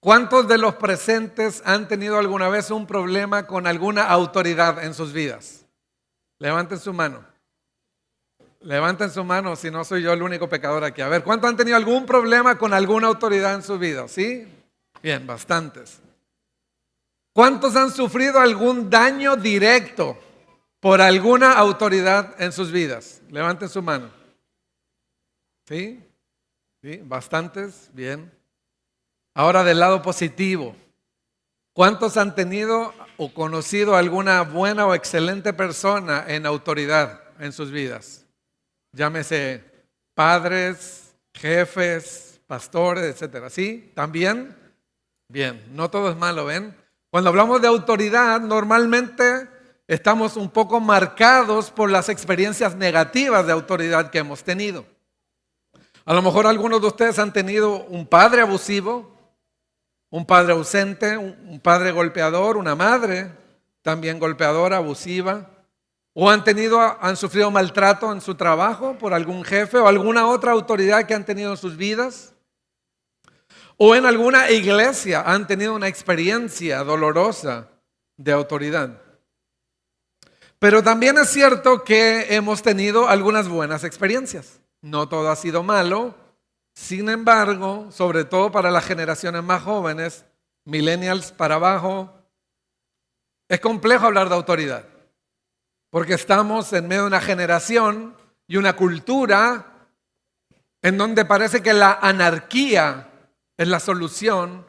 ¿Cuántos de los presentes han tenido alguna vez un problema con alguna autoridad en sus vidas? Levanten su mano. Levanten su mano si no soy yo el único pecador aquí. A ver, ¿cuántos han tenido algún problema con alguna autoridad en su vida? ¿Sí? Bien, bastantes. ¿Cuántos han sufrido algún daño directo por alguna autoridad en sus vidas? Levanten su mano. ¿Sí? ¿Sí? Bastantes. Bien. Ahora del lado positivo. ¿Cuántos han tenido o conocido alguna buena o excelente persona en autoridad en sus vidas? Llámese padres, jefes, pastores, etcétera. ¿Sí? ¿También? Bien, no todo es malo, ¿ven? Cuando hablamos de autoridad, normalmente estamos un poco marcados por las experiencias negativas de autoridad que hemos tenido. A lo mejor algunos de ustedes han tenido un padre abusivo, un padre ausente, un padre golpeador, una madre también golpeadora, abusiva, o han sufrido maltrato en su trabajo por algún jefe o alguna otra autoridad que han tenido en sus vidas, o en alguna iglesia han tenido una experiencia dolorosa de autoridad. Pero también es cierto que hemos tenido algunas buenas experiencias. No todo ha sido malo. Sin embargo, sobre todo para las generaciones más jóvenes, millennials para abajo, es complejo hablar de autoridad, porque estamos en medio de una generación y una cultura en donde parece que la anarquía es la solución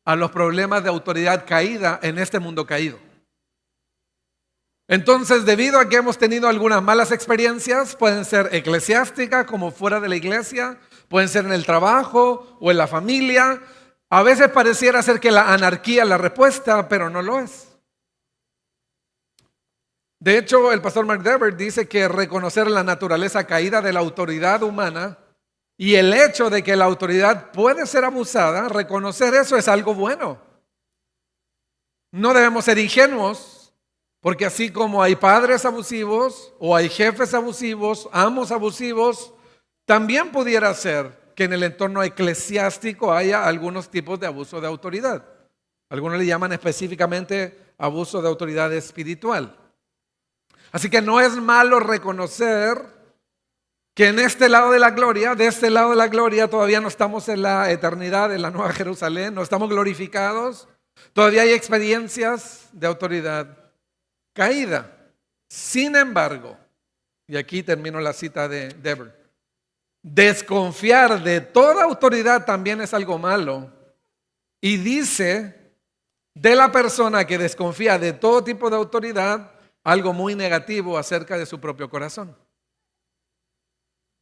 a los problemas de autoridad caída en este mundo caído. Entonces, debido a que hemos tenido algunas malas experiencias, pueden ser eclesiásticas como fuera de la iglesia, pueden ser en el trabajo o en la familia. A veces pareciera ser que la anarquía es la respuesta, pero no lo es. De hecho, el pastor Mark Dever dice que reconocer la naturaleza caída de la autoridad humana y el hecho de que la autoridad puede ser abusada, reconocer eso es algo bueno. No debemos ser ingenuos. Porque así como hay padres abusivos o hay jefes abusivos, amos abusivos, también pudiera ser que en el entorno eclesiástico haya algunos tipos de abuso de autoridad. Algunos le llaman específicamente abuso de autoridad espiritual. Así que no es malo reconocer que en este lado de la gloria, de este lado de la gloria, todavía no estamos en la eternidad, en la Nueva Jerusalén, no estamos glorificados, todavía hay experiencias de autoridad caída. Sin embargo, y aquí termino la cita de Dever, desconfiar de toda autoridad también es algo malo. Y dice de la persona que desconfía de todo tipo de autoridad algo muy negativo acerca de su propio corazón.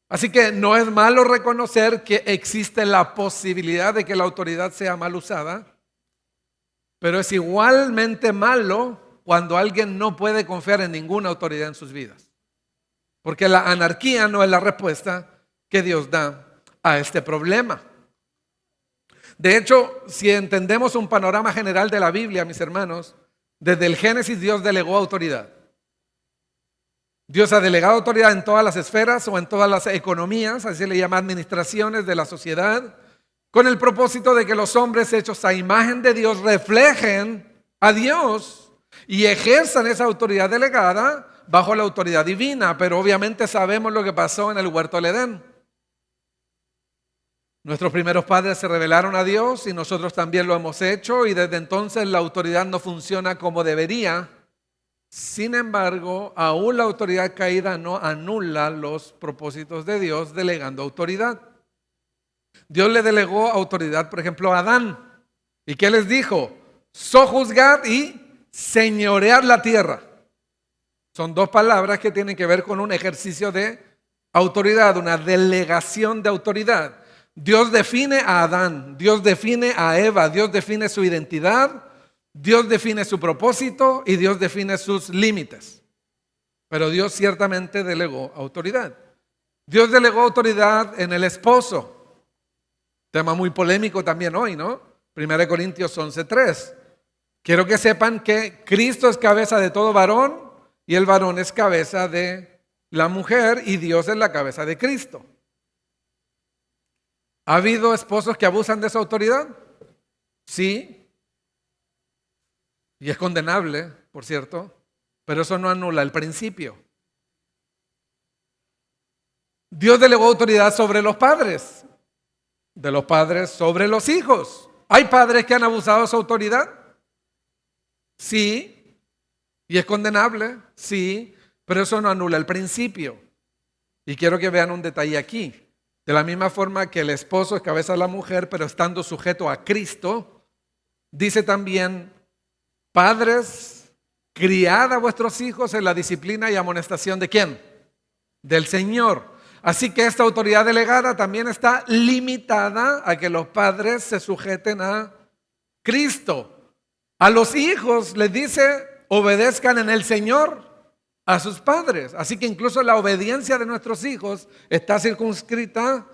Así que no es malo reconocer que existe la posibilidad de que la autoridad sea mal usada, pero es igualmente malo cuando alguien no puede confiar en ninguna autoridad en sus vidas. Porque la anarquía no es la respuesta que Dios da a este problema. De hecho, si entendemos un panorama general de la Biblia, mis hermanos, desde el Génesis Dios delegó autoridad. Dios ha delegado autoridad en todas las esferas o en todas las economías, así se le llama administraciones de la sociedad, con el propósito de que los hombres hechos a imagen de Dios reflejen a Dios y ejerzan esa autoridad delegada bajo la autoridad divina. Pero obviamente sabemos lo que pasó en el huerto del Edén. Nuestros primeros padres se rebelaron a Dios y nosotros también lo hemos hecho, y desde entonces la autoridad no funciona como debería. Sin embargo, aún la autoridad caída no anula los propósitos de Dios delegando autoridad. Dios le delegó autoridad, por ejemplo, a Adán. ¿Y qué les dijo? Sojuzgad y señorear la tierra. Son dos palabras que tienen que ver con un ejercicio de autoridad, una delegación de autoridad. Dios define a Adán, Dios define a Eva, Dios define su identidad, Dios define su propósito y Dios define sus límites. Pero Dios ciertamente delegó autoridad. Dios delegó autoridad en el esposo. Tema muy polémico también hoy, ¿no? 1 Corintios 11:3. Quiero que sepan que Cristo es cabeza de todo varón y el varón es cabeza de la mujer y Dios es la cabeza de Cristo. ¿Ha habido esposos que abusan de su autoridad? Sí, y es condenable, por cierto, pero eso no anula el principio. Dios delegó autoridad sobre los padres, de los padres sobre los hijos. ¿Hay padres que han abusado de su autoridad? Sí, y es condenable, sí, pero eso no anula el principio. Y quiero que vean un detalle aquí. De la misma forma que el esposo es cabeza de la mujer, pero estando sujeto a Cristo, dice también, padres, criad a vuestros hijos en la disciplina y amonestación ¿de quién? Del Señor. Así que esta autoridad delegada también está limitada a que los padres se sujeten a Cristo. A los hijos les dice, obedezcan en el Señor a sus padres. Así que incluso la obediencia de nuestros hijos está circunscrita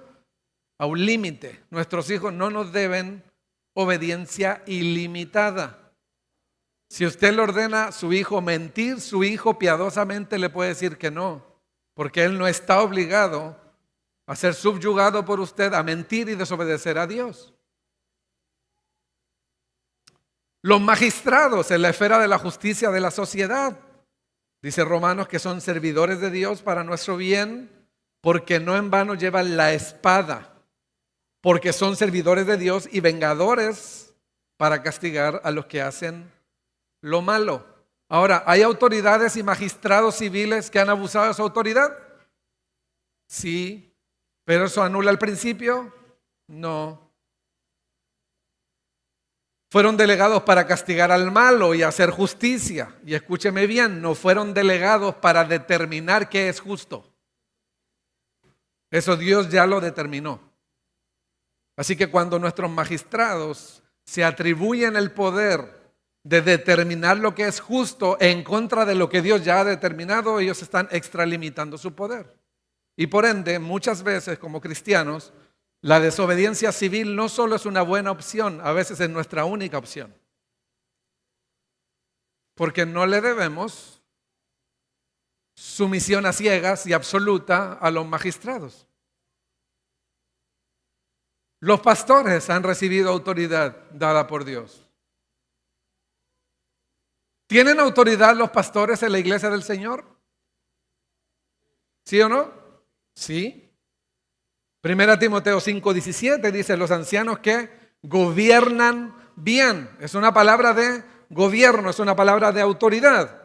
a un límite. Nuestros hijos no nos deben obediencia ilimitada. Si usted le ordena a su hijo mentir, su hijo piadosamente le puede decir que no, porque él no está obligado a ser subyugado por usted a mentir y desobedecer a Dios. Los magistrados en la esfera de la justicia de la sociedad, dice Romanos, que son servidores de Dios para nuestro bien, porque no en vano llevan la espada, porque son servidores de Dios y vengadores para castigar a los que hacen lo malo. Ahora, ¿hay autoridades y magistrados civiles que han abusado de su autoridad? Sí, pero ¿eso anula el principio? No. Fueron delegados para castigar al malo y hacer justicia. Y escúcheme bien, no fueron delegados para determinar qué es justo. Eso Dios ya lo determinó. Así que cuando nuestros magistrados se atribuyen el poder de determinar lo que es justo en contra de lo que Dios ya ha determinado, ellos están extralimitando su poder. Y por ende, muchas veces como cristianos, la desobediencia civil no solo es una buena opción, a veces es nuestra única opción. Porque no le debemos sumisión a ciegas y absoluta a los magistrados. Los pastores han recibido autoridad dada por Dios. ¿Tienen autoridad los pastores en la iglesia del Señor? ¿Sí o no? Sí. 1 Timoteo 5:17 dice, los ancianos que gobiernan bien. Es una palabra de gobierno, es una palabra de autoridad.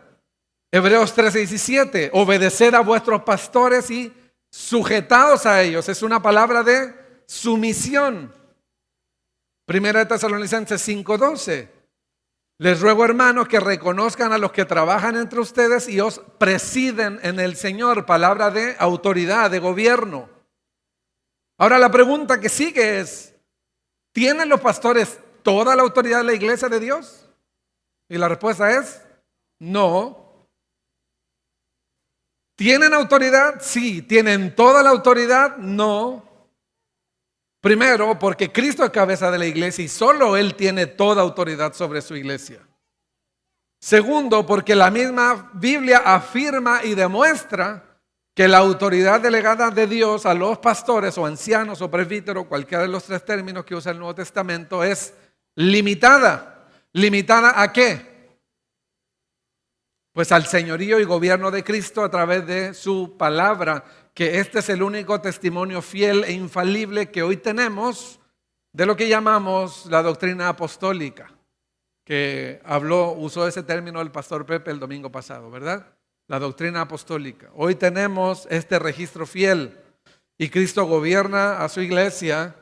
Hebreos 13:17, obedeced a vuestros pastores y sujetaos a ellos. Es una palabra de sumisión. 1 Tesalonicenses 5:12. Les ruego, hermanos, que reconozcan a los que trabajan entre ustedes y os presiden en el Señor. Palabra de autoridad, de gobierno. Ahora la pregunta que sigue es, ¿tienen los pastores toda la autoridad de la iglesia de Dios? Y la respuesta es, no. ¿Tienen autoridad? Sí. ¿Tienen toda la autoridad? No. Primero, porque Cristo es cabeza de la iglesia y solo Él tiene toda autoridad sobre su iglesia. Segundo, porque la misma Biblia afirma y demuestra que la autoridad delegada de Dios a los pastores o ancianos o presbíteros, cualquiera de los tres términos que usa el Nuevo Testamento, es limitada. ¿Limitada a qué? Pues al señorío y gobierno de Cristo a través de su palabra, que este es el único testimonio fiel e infalible que hoy tenemos de lo que llamamos la doctrina apostólica, que usó ese término el pastor Pepe el domingo pasado, ¿verdad? La doctrina apostólica. Hoy tenemos este registro fiel y Cristo gobierna a su iglesia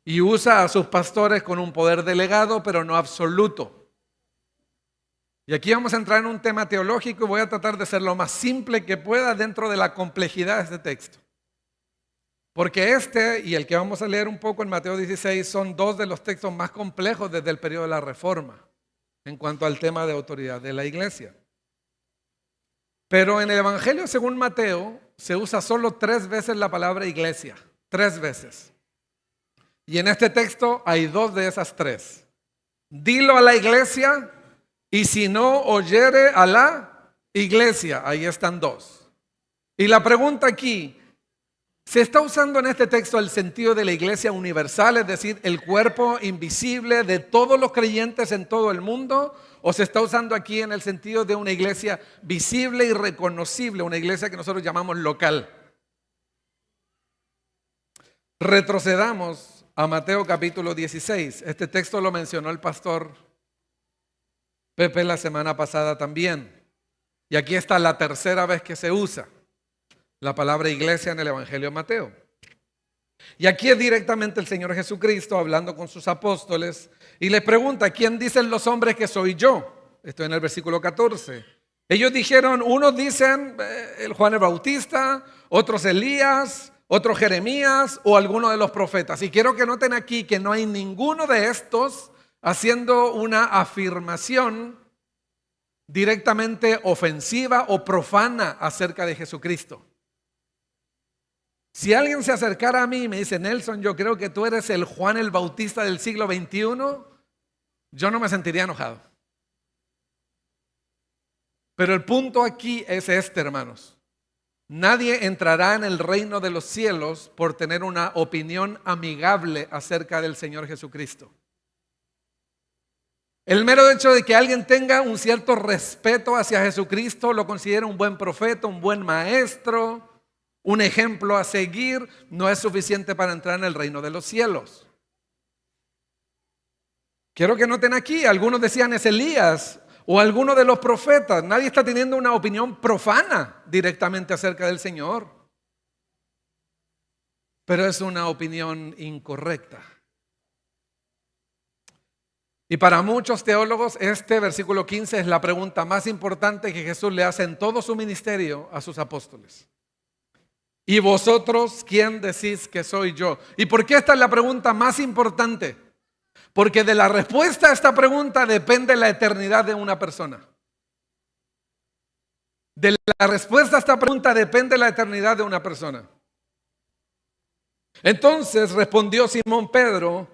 y usa a sus pastores con un poder delegado, pero no absoluto. Y aquí vamos a entrar en un tema teológico y voy a tratar de ser lo más simple que pueda dentro de la complejidad de este texto. Porque este y el que vamos a leer un poco en Mateo 16 son dos de los textos más complejos desde el periodo de la Reforma en cuanto al tema de autoridad de la iglesia. Pero en el Evangelio según Mateo se usa solo 3 veces la palabra iglesia, 3 veces. Y en este texto hay 2 de esas 3. Dilo a la iglesia y si no oyere a la iglesia, ahí están 2. Y la pregunta aquí, Se está usando en este texto el sentido de la iglesia universal, es decir, el cuerpo invisible de todos los creyentes en todo el mundo, o se está usando aquí en el sentido de una iglesia visible y reconocible, una iglesia que nosotros llamamos local. Retrocedamos a Mateo capítulo 16. Este texto lo mencionó el pastor Pepe la semana pasada también. Y aquí está la tercera vez que se usa la palabra iglesia en el Evangelio de Mateo. Y aquí es directamente el Señor Jesucristo hablando con sus apóstoles y les pregunta: ¿quién dicen los hombres que soy yo? Estoy en el versículo 14. Ellos dijeron, unos dicen el Juan el Bautista, otros Elías, otros Jeremías o alguno de los profetas. Y quiero que noten aquí que no hay ninguno de estos haciendo una afirmación directamente ofensiva o profana acerca de Jesucristo. Si alguien se acercara a mí y me dice: Nelson, yo creo que tú eres el Juan el Bautista del siglo XXI, yo no me sentiría enojado. Pero el punto aquí es este, hermanos. Nadie entrará en el reino de los cielos por tener una opinión amigable acerca del Señor Jesucristo. El mero hecho de que alguien tenga un cierto respeto hacia Jesucristo, lo considera un buen profeta, un buen maestro, un ejemplo a seguir, no es suficiente para entrar en el reino de los cielos. Quiero que noten aquí, algunos decían es Elías o alguno de los profetas. Nadie está teniendo una opinión profana directamente acerca del Señor, pero es una opinión incorrecta. Y para muchos teólogos este versículo 15 es la pregunta más importante que Jesús le hace en todo su ministerio a sus apóstoles. ¿Y vosotros quién decís que soy yo? ¿Y por qué esta es la pregunta más importante? Porque de la respuesta a esta pregunta depende la eternidad de una persona. De la respuesta a esta pregunta depende la eternidad de una persona. Entonces respondió Simón Pedro: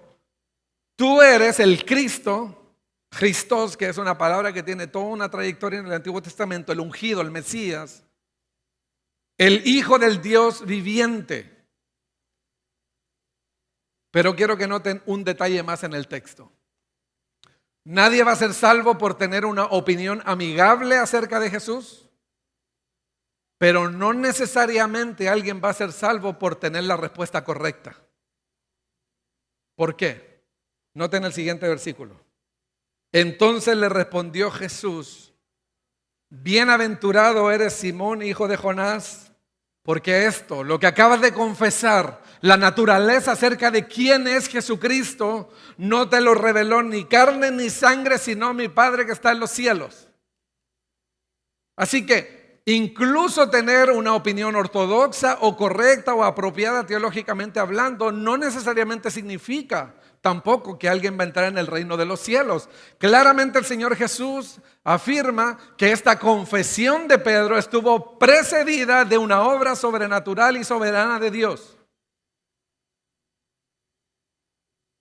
tú eres el Cristo, Christos, que es una palabra que tiene toda una trayectoria en el Antiguo Testamento, el ungido, el Mesías, el Hijo del Dios viviente. Pero quiero que noten un detalle más en el texto. Nadie va a ser salvo por tener una opinión amigable acerca de Jesús, pero no necesariamente alguien va a ser salvo por tener la respuesta correcta. ¿Por qué? Noten el siguiente versículo. Entonces le respondió Jesús: bienaventurado eres Simón, hijo de Jonás, porque esto, lo que acabas de confesar, la naturaleza acerca de quién es Jesucristo, no te lo reveló ni carne ni sangre, sino mi Padre que está en los cielos. Así que incluso tener una opinión ortodoxa o correcta o apropiada teológicamente hablando no necesariamente significa tampoco que alguien va a entrar en el reino de los cielos. Claramente el Señor Jesús afirma que esta confesión de Pedro estuvo precedida de una obra sobrenatural y soberana de Dios.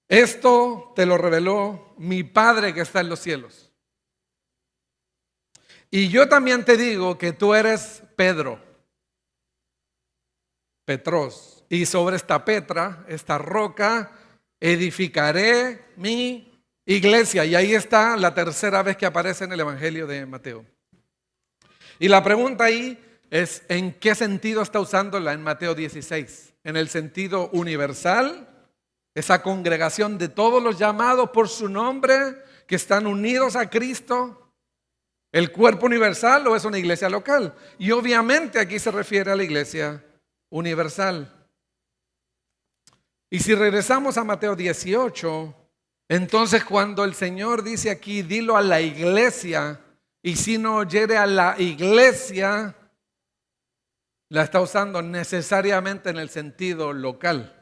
Esto te lo reveló mi Padre que está en los cielos. Y yo también te digo que tú eres Pedro, Petros, y sobre esta Petra, esta roca, edificaré mi iglesia. Y ahí está la tercera vez que aparece en el Evangelio de Mateo. Y la pregunta ahí es: ¿en qué sentido está usándola en Mateo 16? ¿En el sentido universal? Esa congregación de todos los llamados por su nombre que están unidos a Cristo, el cuerpo universal, o es una iglesia local. Y obviamente aquí se refiere a la iglesia universal. Y si regresamos a Mateo 18, entonces cuando el Señor dice aquí: dilo a la iglesia, y si no oyere a la iglesia, la está usando necesariamente en el sentido local.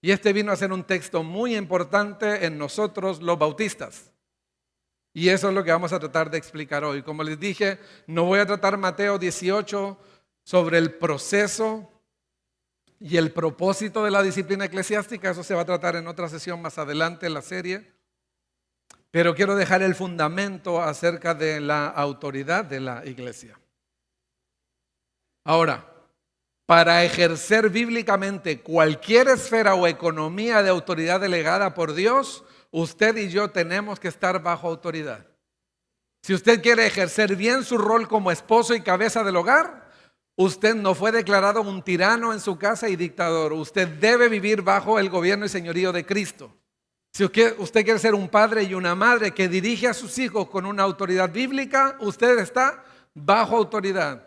Y este vino a ser un texto muy importante en nosotros los bautistas. Y eso es lo que vamos a tratar de explicar hoy. Como les dije, no voy a tratar Mateo 18 sobre el proceso y el propósito de la disciplina eclesiástica. Eso se va a tratar en otra sesión más adelante en la serie. Pero quiero dejar el fundamento acerca de la autoridad de la iglesia. Ahora, para ejercer bíblicamente cualquier esfera o economía de autoridad delegada por Dios, usted y yo tenemos que estar bajo autoridad. Si usted quiere ejercer bien su rol como esposo y cabeza del hogar, usted no fue declarado un tirano en su casa y dictador. Usted debe vivir bajo el gobierno y señorío de Cristo. Si usted quiere ser un padre y una madre que dirige a sus hijos con una autoridad bíblica, usted está bajo autoridad.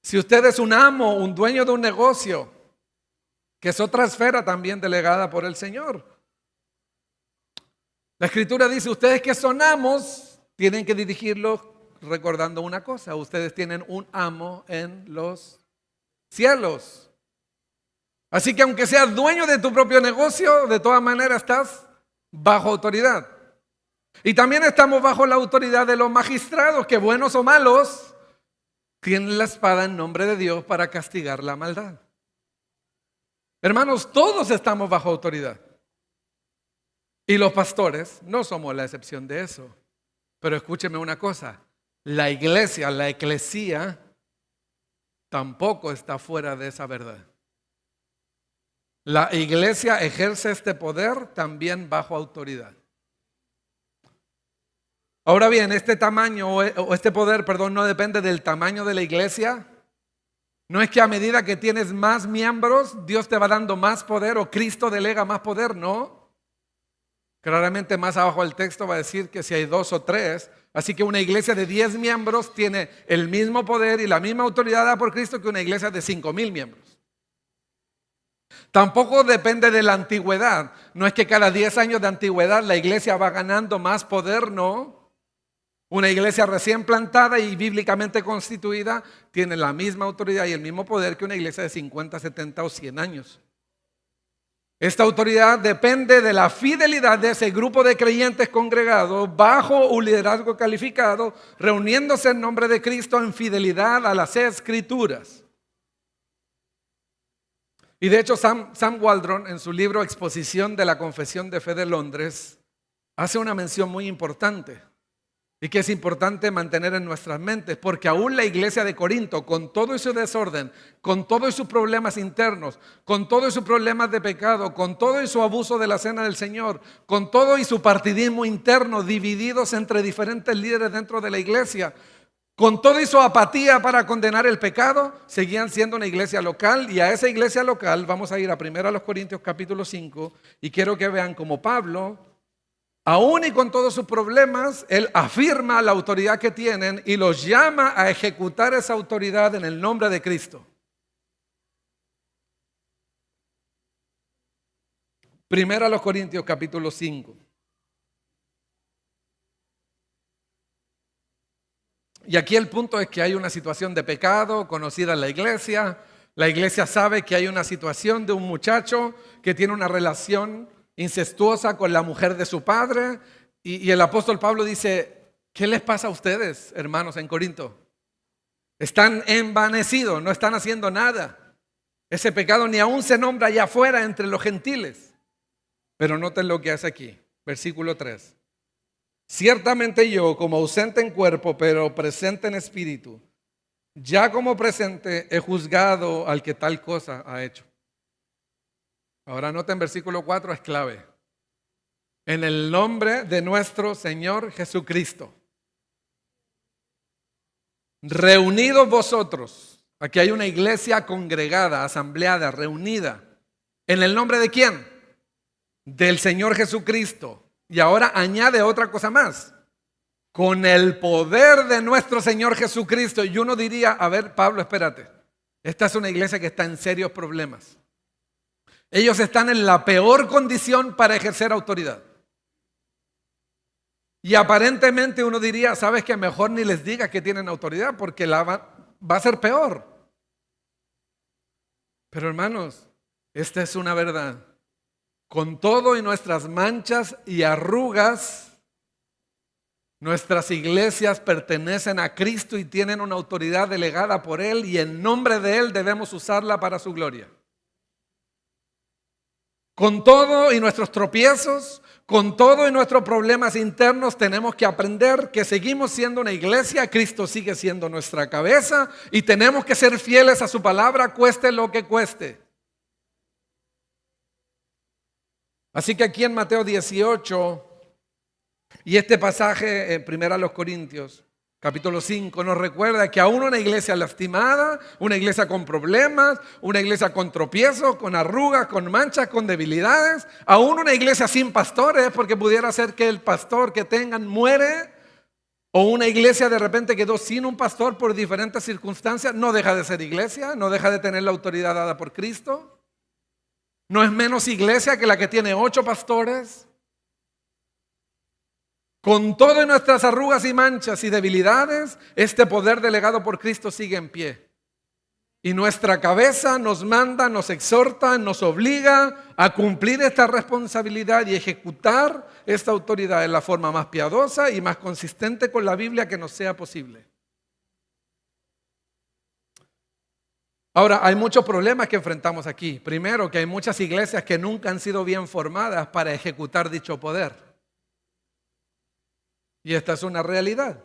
Si usted es un amo, un dueño de un negocio, que es otra esfera también delegada por el Señor. La Escritura dice, ustedes que son amos, tienen que dirigirlo recordando una cosa, ustedes tienen un amo en los cielos. Así que aunque seas dueño de tu propio negocio, de todas maneras estás bajo autoridad. Y también estamos bajo la autoridad de los magistrados, que buenos o malos, tienen la espada en nombre de Dios para castigar la maldad. Hermanos, todos estamos bajo autoridad. Y los pastores no somos la excepción de eso. Pero escúcheme una cosa, la iglesia, la eclesía, tampoco está fuera de esa verdad. La iglesia ejerce este poder también bajo autoridad. Ahora bien, este poder, no depende del tamaño de la iglesia. No es que a medida que tienes más miembros, Dios te va dando más poder o Cristo delega más poder, no. Claramente más abajo del texto va a decir que si hay 2 o 3, así que una iglesia de 10 miembros tiene el mismo poder y la misma autoridad dada por Cristo que una iglesia de 5,000 miembros. Tampoco depende de la antigüedad. No es que cada 10 años de antigüedad la iglesia va ganando más poder, no. Una iglesia recién plantada y bíblicamente constituida tiene la misma autoridad y el mismo poder que una iglesia de 50, 70 o 100 años. Esta autoridad depende de la fidelidad de ese grupo de creyentes congregados bajo un liderazgo calificado, reuniéndose en nombre de Cristo en fidelidad a las Escrituras. Y de hecho Sam Waldron, en su libro Exposición de la Confesión de Fe de Londres, hace una mención muy importante y que es importante mantener en nuestras mentes, porque aún la iglesia de Corinto, con todo su desorden, con todos sus problemas internos, con todos sus problemas de pecado, con todo su abuso de la cena del Señor, con todo y su partidismo interno, divididos entre diferentes líderes dentro de la iglesia, con toda y su apatía para condenar el pecado, seguían siendo una iglesia local. Y a esa iglesia local vamos a ir a 1 Corintios capítulo 5 y quiero que vean cómo Pablo, aún y con todos sus problemas, él afirma la autoridad que tienen y los llama a ejecutar esa autoridad en el nombre de Cristo. 1 Corintios capítulo 5. Y aquí el punto es que hay una situación de pecado conocida en la iglesia. La iglesia sabe que hay una situación de un muchacho que tiene una relación incestuosa con la mujer de su padre. Y el apóstol Pablo dice, ¿qué les pasa a ustedes, hermanos, en Corinto? Están envanecidos, no están haciendo nada. Ese pecado ni aún se nombra allá afuera entre los gentiles. Pero noten lo que hace aquí, versículo 3. Ciertamente yo, como ausente en cuerpo, pero presente en espíritu, ya como presente he juzgado al que tal cosa ha hecho. Ahora noten versículo 4, es clave. En el nombre de nuestro Señor Jesucristo. Reunidos vosotros. Aquí hay una iglesia congregada, asambleada, reunida. ¿En el nombre de quién? Del Señor Jesucristo. Y ahora añade otra cosa más. Con el poder de nuestro Señor Jesucristo. Y uno diría, a ver, Pablo, espérate. Esta es una iglesia que está en serios problemas. Ellos están en la peor condición para ejercer autoridad. Y aparentemente uno diría, sabes que mejor ni les digas que tienen autoridad porque va a ser peor. Pero hermanos, esta es una verdad. Con todo y nuestras manchas y arrugas, nuestras iglesias pertenecen a Cristo y tienen una autoridad delegada por Él y en nombre de Él debemos usarla para su gloria. Con todo y nuestros tropiezos, Con todo y nuestros problemas internos tenemos que aprender que seguimos siendo una iglesia, Cristo sigue siendo nuestra cabeza y tenemos que ser fieles a su palabra, cueste lo que cueste. Así que aquí en Mateo 18 y este pasaje en 1 Corintios, capítulo 5, nos recuerda que aún una iglesia lastimada, una iglesia con problemas, una iglesia con tropiezos, con arrugas, con manchas, con debilidades, aún una iglesia sin pastores, porque pudiera ser que el pastor que tengan muere, o una iglesia de repente quedó sin un pastor por diferentes circunstancias, no deja de ser iglesia, no deja de tener la autoridad dada por Cristo. No es menos iglesia que la que tiene 8 pastores. Con todas nuestras arrugas y manchas y debilidades, este poder delegado por Cristo sigue en pie. Y nuestra cabeza nos manda, nos exhorta, nos obliga a cumplir esta responsabilidad y ejecutar esta autoridad de la forma más piadosa y más consistente con la Biblia que nos sea posible. Ahora, hay muchos problemas que enfrentamos aquí. Primero, que hay muchas iglesias que nunca han sido bien formadas para ejecutar dicho poder. Y esta es una realidad.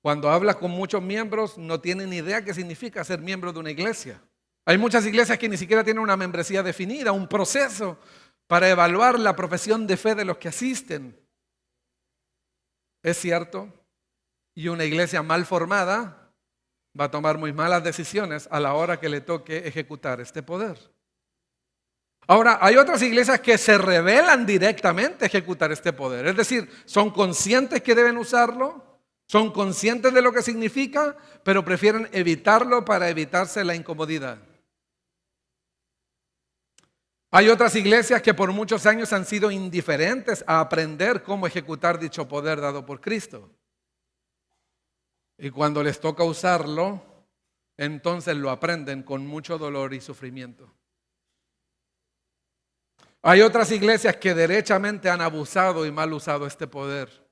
Cuando hablas con muchos miembros, no tienen idea qué significa ser miembro de una iglesia. Hay muchas iglesias que ni siquiera tienen una membresía definida, un proceso para evaluar la profesión de fe de los que asisten. Es cierto, y una iglesia mal formada va a tomar muy malas decisiones a la hora que le toque ejecutar este poder. Ahora, hay otras iglesias que se rebelan directamente a ejecutar este poder. Es decir, son conscientes que deben usarlo, son conscientes de lo que significa, pero prefieren evitarlo para evitarse la incomodidad. Hay otras iglesias que por muchos años han sido indiferentes a aprender cómo ejecutar dicho poder dado por Cristo. Y cuando les toca usarlo, entonces lo aprenden con mucho dolor y sufrimiento. Hay otras iglesias que derechamente han abusado y mal usado este poder.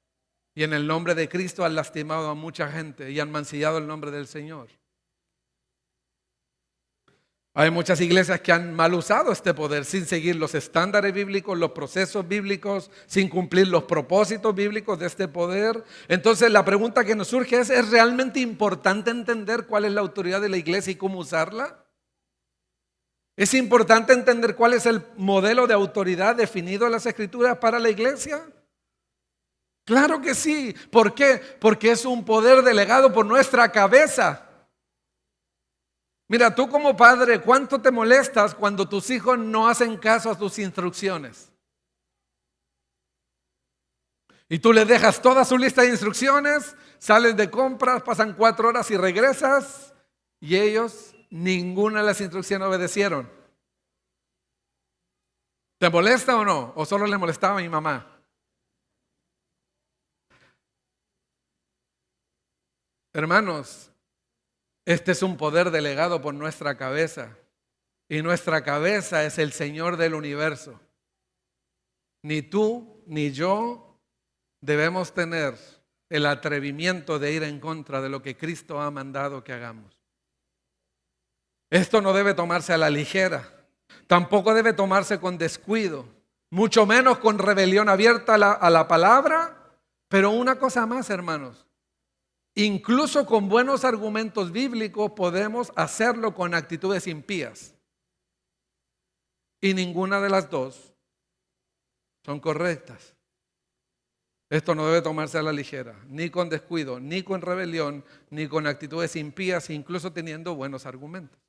Y en el nombre de Cristo han lastimado a mucha gente y han mancillado el nombre del Señor. Hay muchas iglesias que han mal usado este poder sin seguir los estándares bíblicos, los procesos bíblicos, sin cumplir los propósitos bíblicos de este poder. Entonces la pregunta que nos surge ¿es realmente importante entender cuál es la autoridad de la iglesia y cómo usarla? ¿Es importante entender cuál es el modelo de autoridad definido en las Escrituras para la iglesia? Claro que sí. ¿Por qué? Porque es un poder delegado por nuestra cabeza. Mira, tú como padre, ¿cuánto te molestas cuando tus hijos no hacen caso a tus instrucciones? Y tú les dejas toda su lista de instrucciones, sales de compras, pasan 4 horas y regresas, y ellos ninguna de las instrucciones obedecieron. ¿Te molesta o no? ¿O solo le molestaba a mi mamá? Hermanos, este es un poder delegado por nuestra cabeza. Y nuestra cabeza es el Señor del universo. Ni tú ni yo debemos tener el atrevimiento de ir en contra de lo que Cristo ha mandado que hagamos. Esto no debe tomarse a la ligera. Tampoco debe tomarse con descuido. Mucho menos con rebelión abierta a la palabra. Pero una cosa más, hermanos. Incluso con buenos argumentos bíblicos podemos hacerlo con actitudes impías. Y ninguna de las dos son correctas. Esto no debe tomarse a la ligera, ni con descuido, ni con rebelión, ni con actitudes impías, incluso teniendo buenos argumentos.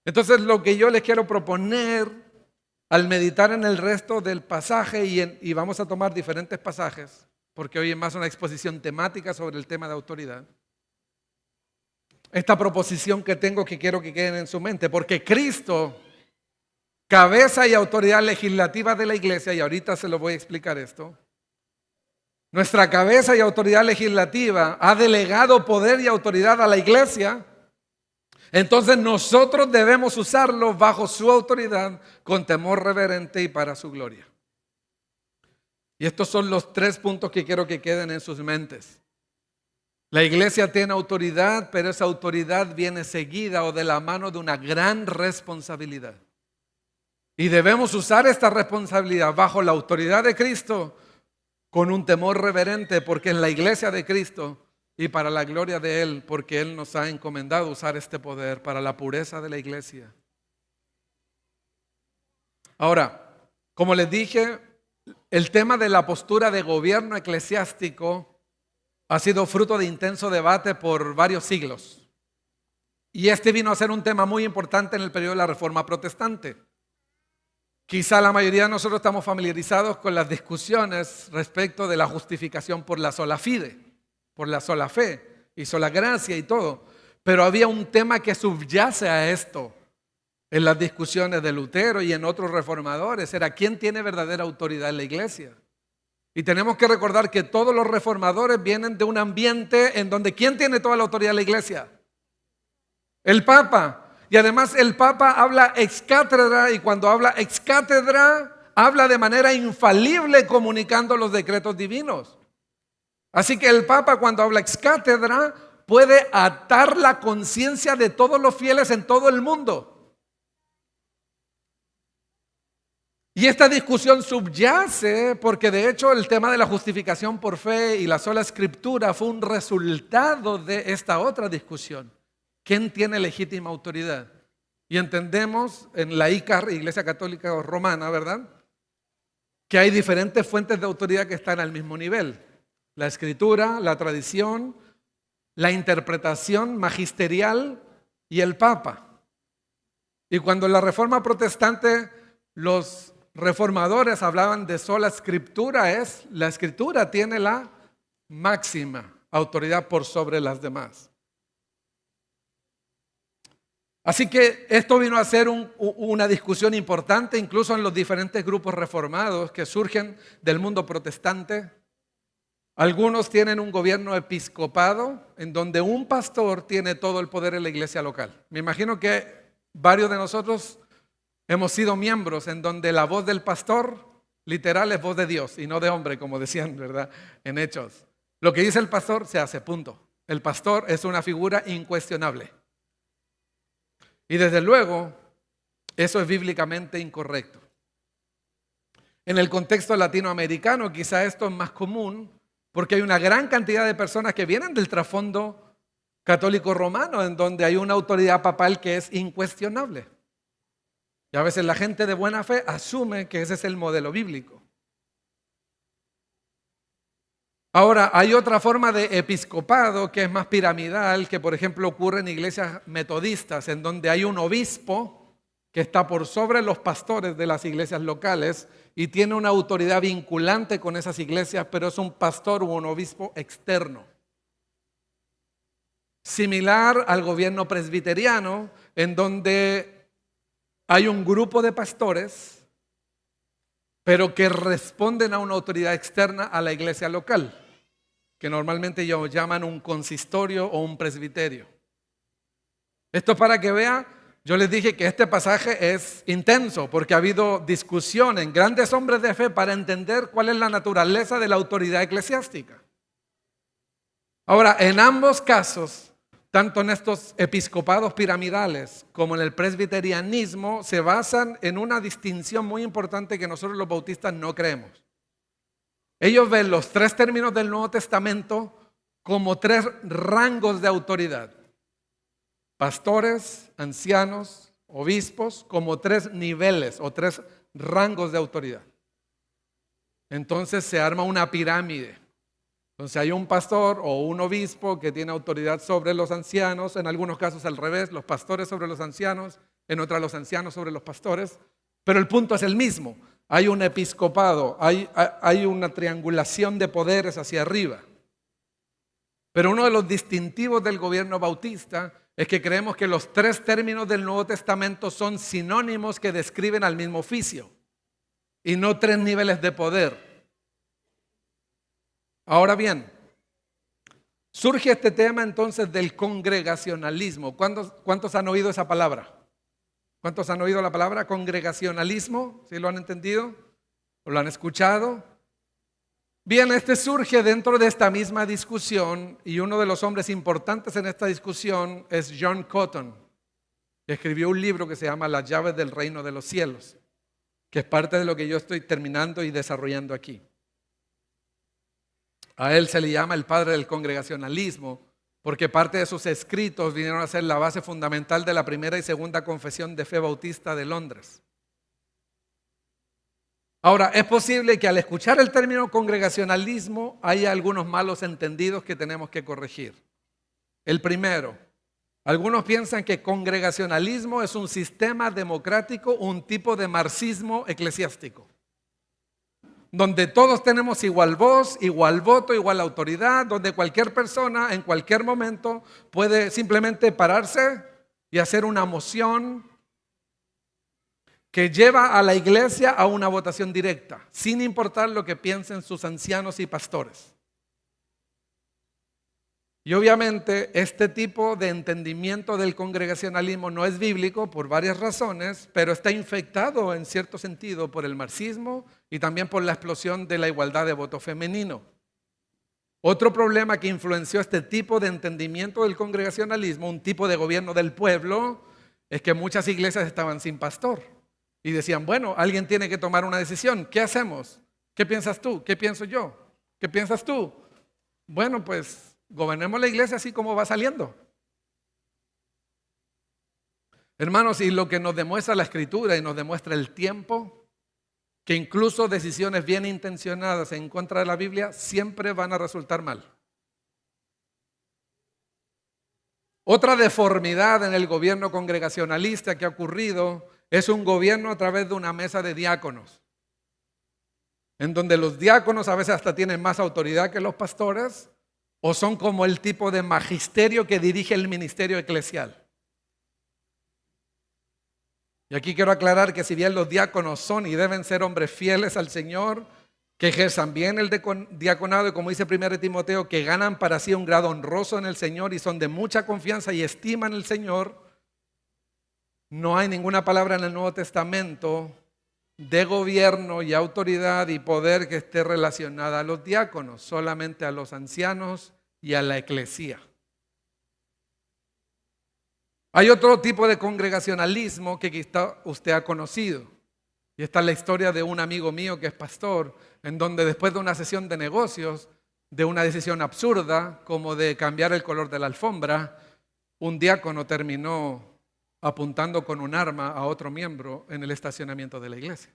Entonces lo que yo les quiero proponer al meditar en el resto del pasaje, y vamos a tomar diferentes pasajes, porque hoy es más una exposición temática sobre el tema de autoridad. Esta proposición que tengo que quiero que queden en su mente, porque Cristo, cabeza y autoridad legislativa de la iglesia, y ahorita se lo voy a explicar esto, nuestra cabeza y autoridad legislativa ha delegado poder y autoridad a la iglesia, entonces nosotros debemos usarlo bajo su autoridad con temor reverente y para su gloria. Y estos son los 3 puntos que quiero que queden en sus mentes. La iglesia tiene autoridad, pero esa autoridad viene seguida o de la mano de una gran responsabilidad. Y debemos usar esta responsabilidad bajo la autoridad de Cristo con un temor reverente, porque en la iglesia de Cristo y para la gloria de Él, porque Él nos ha encomendado usar este poder para la pureza de la iglesia. Ahora, como les dije, el tema de la postura de gobierno eclesiástico ha sido fruto de intenso debate por varios siglos. Y este vino a ser un tema muy importante en el periodo de la Reforma Protestante. Quizá la mayoría de nosotros estamos familiarizados con las discusiones respecto de la justificación por la sola fide, por la sola fe y sola gracia y todo. Pero había un tema que subyace a esto en las discusiones de Lutero y en otros reformadores. Era quién tiene verdadera autoridad en la iglesia. Y tenemos que recordar que todos los reformadores vienen de un ambiente en donde ¿quién tiene toda la autoridad en la iglesia? El Papa. Y además el Papa habla ex cátedra, y cuando habla ex cátedra, habla de manera infalible comunicando los decretos divinos. Así que el Papa, cuando habla ex cátedra, puede atar la conciencia de todos los fieles en todo el mundo. Y esta discusión subyace porque de hecho el tema de la justificación por fe y la sola escritura fue un resultado de esta otra discusión. ¿Quién tiene legítima autoridad? Y entendemos en la ICAR, Iglesia Católica Romana, ¿verdad?, que hay diferentes fuentes de autoridad que están al mismo nivel. La escritura, la tradición, la interpretación magisterial y el Papa. Y cuando en la Reforma Protestante los reformadores hablaban de sola escritura, la escritura tiene la máxima autoridad por sobre las demás. Así que esto vino a ser una discusión importante incluso en los diferentes grupos reformados que surgen del mundo protestante. Algunos tienen un gobierno episcopado en donde un pastor tiene todo el poder en la iglesia local. Me imagino que varios de nosotros hemos sido miembros en donde la voz del pastor literal es voz de Dios y no de hombre, como decían, ¿verdad?, en Hechos. Lo que dice el pastor se hace, punto. El pastor es una figura incuestionable. Y desde luego, eso es bíblicamente incorrecto. En el contexto latinoamericano, quizá esto es más común porque hay una gran cantidad de personas que vienen del trasfondo católico romano, en donde hay una autoridad papal que es incuestionable. Y a veces la gente de buena fe asume que ese es el modelo bíblico. Ahora, hay otra forma de episcopado que es más piramidal, que por ejemplo ocurre en iglesias metodistas, en donde hay un obispo que está por sobre los pastores de las iglesias locales y tiene una autoridad vinculante con esas iglesias, pero es un pastor o un obispo externo. Similar al gobierno presbiteriano, en donde hay un grupo de pastores, pero que responden a una autoridad externa a la iglesia local, que normalmente ellos llaman un consistorio o un presbiterio. Esto es para que vea, yo les dije que este pasaje es intenso porque ha habido discusión en grandes hombres de fe para entender cuál es la naturaleza de la autoridad eclesiástica. Ahora, en ambos casos, tanto en estos episcopados piramidales como en el presbiterianismo, se basan en una distinción muy importante que nosotros los bautistas no creemos. Ellos ven los tres términos del Nuevo Testamento como tres rangos de autoridad. Pastores, ancianos, obispos, como tres niveles o tres rangos de autoridad. Entonces se arma una pirámide. Entonces hay un pastor o un obispo que tiene autoridad sobre los ancianos, en algunos casos al revés, los pastores sobre los ancianos, en otras los ancianos sobre los pastores, pero el punto es el mismo. Hay un episcopado, hay una triangulación de poderes hacia arriba. Pero uno de los distintivos del gobierno bautista es que creemos que los tres términos del Nuevo Testamento son sinónimos que describen al mismo oficio y no tres niveles de poder. Ahora bien, surge este tema entonces del congregacionalismo. ¿Cuántos han oído esa palabra? ¿Cuántos han oído la palabra congregacionalismo? ¿Sí lo han entendido? ¿O lo han escuchado? Bien, este surge dentro de esta misma discusión y uno de los hombres importantes en esta discusión es John Cotton, que escribió un libro que se llama Las llaves del reino de los cielos. que es parte de lo que yo estoy terminando y desarrollando aquí. A él se le llama el padre del congregacionalismo, porque parte de sus escritos vinieron a ser la base fundamental de la primera y segunda confesión de fe bautista de Londres. Ahora, es posible que al escuchar el término congregacionalismo haya algunos malos entendidos que tenemos que corregir. El primero, algunos piensan que congregacionalismo es un sistema democrático, un tipo de marxismo eclesiástico, donde todos tenemos igual voz, igual voto, igual autoridad, donde cualquier persona en cualquier momento puede simplemente pararse y hacer una moción que lleva a la iglesia a una votación directa, sin importar lo que piensen sus ancianos y pastores. Y obviamente este tipo de entendimiento del congregacionalismo no es bíblico por varias razones, pero está infectado en cierto sentido por el marxismo y también por la explosión de la igualdad de voto femenino. Otro problema que influenció este tipo de entendimiento del congregacionalismo, un tipo de gobierno del pueblo, es que muchas iglesias estaban sin pastor y decían, bueno, alguien tiene que tomar una decisión, ¿qué hacemos? ¿Qué piensas tú? ¿Qué pienso yo? ¿Qué piensas tú? Bueno, pues gobernemos la iglesia así como va saliendo. Hermanos, y lo que nos demuestra la Escritura y nos demuestra el tiempo, que incluso decisiones bien intencionadas en contra de la Biblia siempre van a resultar mal. Otra deformidad en el gobierno congregacionalista que ha ocurrido es un gobierno a través de una mesa de diáconos, en donde los diáconos a veces hasta tienen más autoridad que los pastores, o son como el tipo de magisterio que dirige el ministerio eclesial. Y aquí quiero aclarar que si bien los diáconos son y deben ser hombres fieles al Señor, que ejerzan bien el diaconado y como dice 1 Timoteo, que ganan para sí un grado honroso en el Señor y son de mucha confianza y estiman el Señor, no hay ninguna palabra en el Nuevo Testamento de gobierno y autoridad y poder que esté relacionada a los diáconos, solamente a los ancianos y a la eclesía. Hay otro tipo de congregacionalismo que quizá usted ha conocido, y esta es la historia de un amigo mío que es pastor, en donde después de una sesión de negocios, de una decisión absurda como de cambiar el color de la alfombra, un diácono terminó apuntando con un arma a otro miembro en el estacionamiento de la iglesia.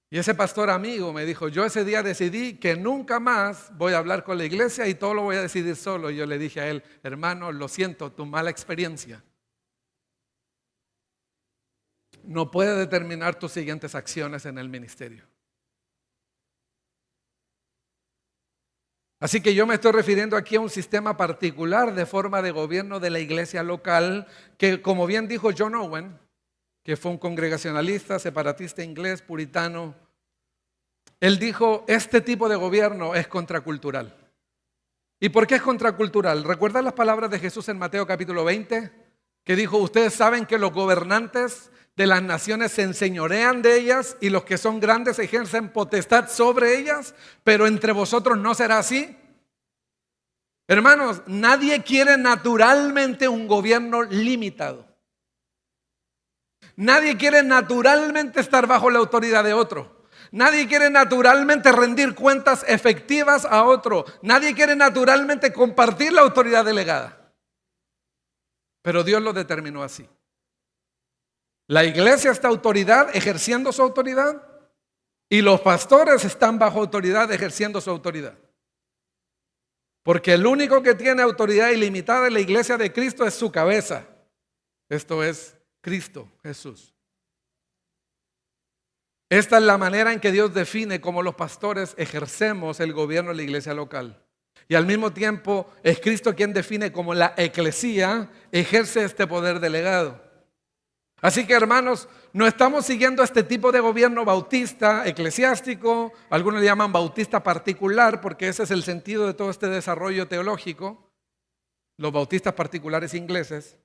Y ese pastor amigo me dijo, yo ese día decidí que nunca más voy a hablar con la iglesia y todo lo voy a decidir solo. Y yo le dije a él, hermano, lo siento, tu mala experiencia no puede determinar tus siguientes acciones en el ministerio. Así que yo me estoy refiriendo aquí a un sistema particular de forma de gobierno de la iglesia local que, como bien dijo John Owen, que fue un congregacionalista, separatista inglés, puritano, él dijo, este tipo de gobierno es contracultural. ¿Y por qué es contracultural? ¿Recuerdan las palabras de Jesús en Mateo capítulo 20? Que dijo, ustedes saben que los gobernantes de las naciones se enseñorean de ellas y los que son grandes ejercen potestad sobre ellas, pero entre vosotros no será así. Hermanos, nadie quiere naturalmente un gobierno limitado. Nadie quiere naturalmente estar bajo la autoridad de otro. Nadie quiere naturalmente rendir cuentas efectivas a otro. Nadie quiere naturalmente compartir la autoridad delegada. Pero Dios lo determinó así. La iglesia está autoridad ejerciendo su autoridad y los pastores están bajo autoridad ejerciendo su autoridad. Porque el único que tiene autoridad ilimitada en la iglesia de Cristo es su cabeza. Esto es Cristo Jesús. Esta es la manera en que Dios define cómo los pastores ejercemos el gobierno de la iglesia local. Y al mismo tiempo es Cristo quien define cómo la eclesía ejerce este poder delegado. Así que hermanos, no estamos siguiendo este tipo de gobierno bautista, eclesiástico, algunos le llaman bautista particular porque ese es el sentido de todo este desarrollo teológico, los bautistas particulares ingleses.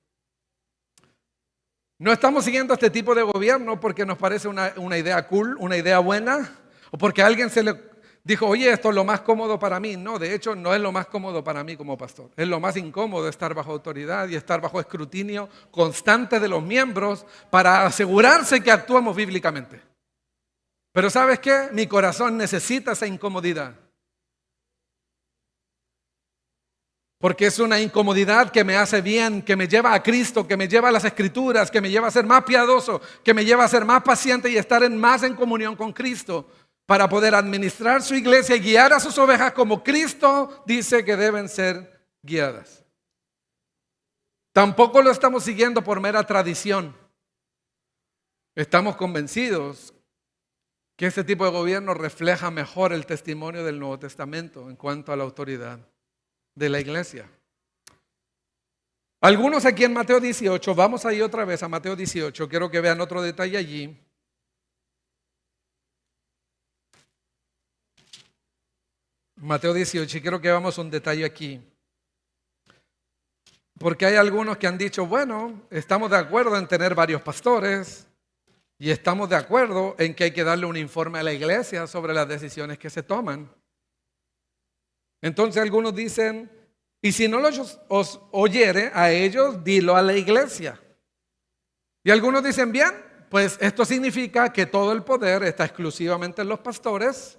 No estamos siguiendo este tipo de gobierno porque nos parece una idea cool, una idea buena, o porque a alguien se le dijo, oye, esto es lo más cómodo para mí. No, de hecho, no es lo más cómodo para mí como pastor. Es lo más incómodo estar bajo autoridad y estar bajo escrutinio constante de los miembros para asegurarse que actuamos bíblicamente. Pero ¿sabes qué? Mi corazón necesita esa incomodidad. Porque es una incomodidad que me hace bien, que me lleva a Cristo, que me lleva a las Escrituras, que me lleva a ser más piadoso, que me lleva a ser más paciente y estar más en comunión con Cristo para poder administrar su iglesia y guiar a sus ovejas como Cristo dice que deben ser guiadas. Tampoco lo estamos siguiendo por mera tradición. Estamos convencidos que este tipo de gobierno refleja mejor el testimonio del Nuevo Testamento en cuanto a la autoridad de la iglesia. Algunos aquí en Mateo 18, vamos ahí otra vez a Mateo 18, quiero que vean otro detalle allí. Mateo 18, y quiero que veamos un detalle aquí. Porque hay algunos que han dicho, bueno, estamos de acuerdo en tener varios pastores y estamos de acuerdo en que hay que darle un informe a la iglesia sobre las decisiones que se toman. Entonces algunos dicen, y si no os oyere a ellos, dilo a la iglesia. Y algunos dicen, bien, pues esto significa que todo el poder está exclusivamente en los pastores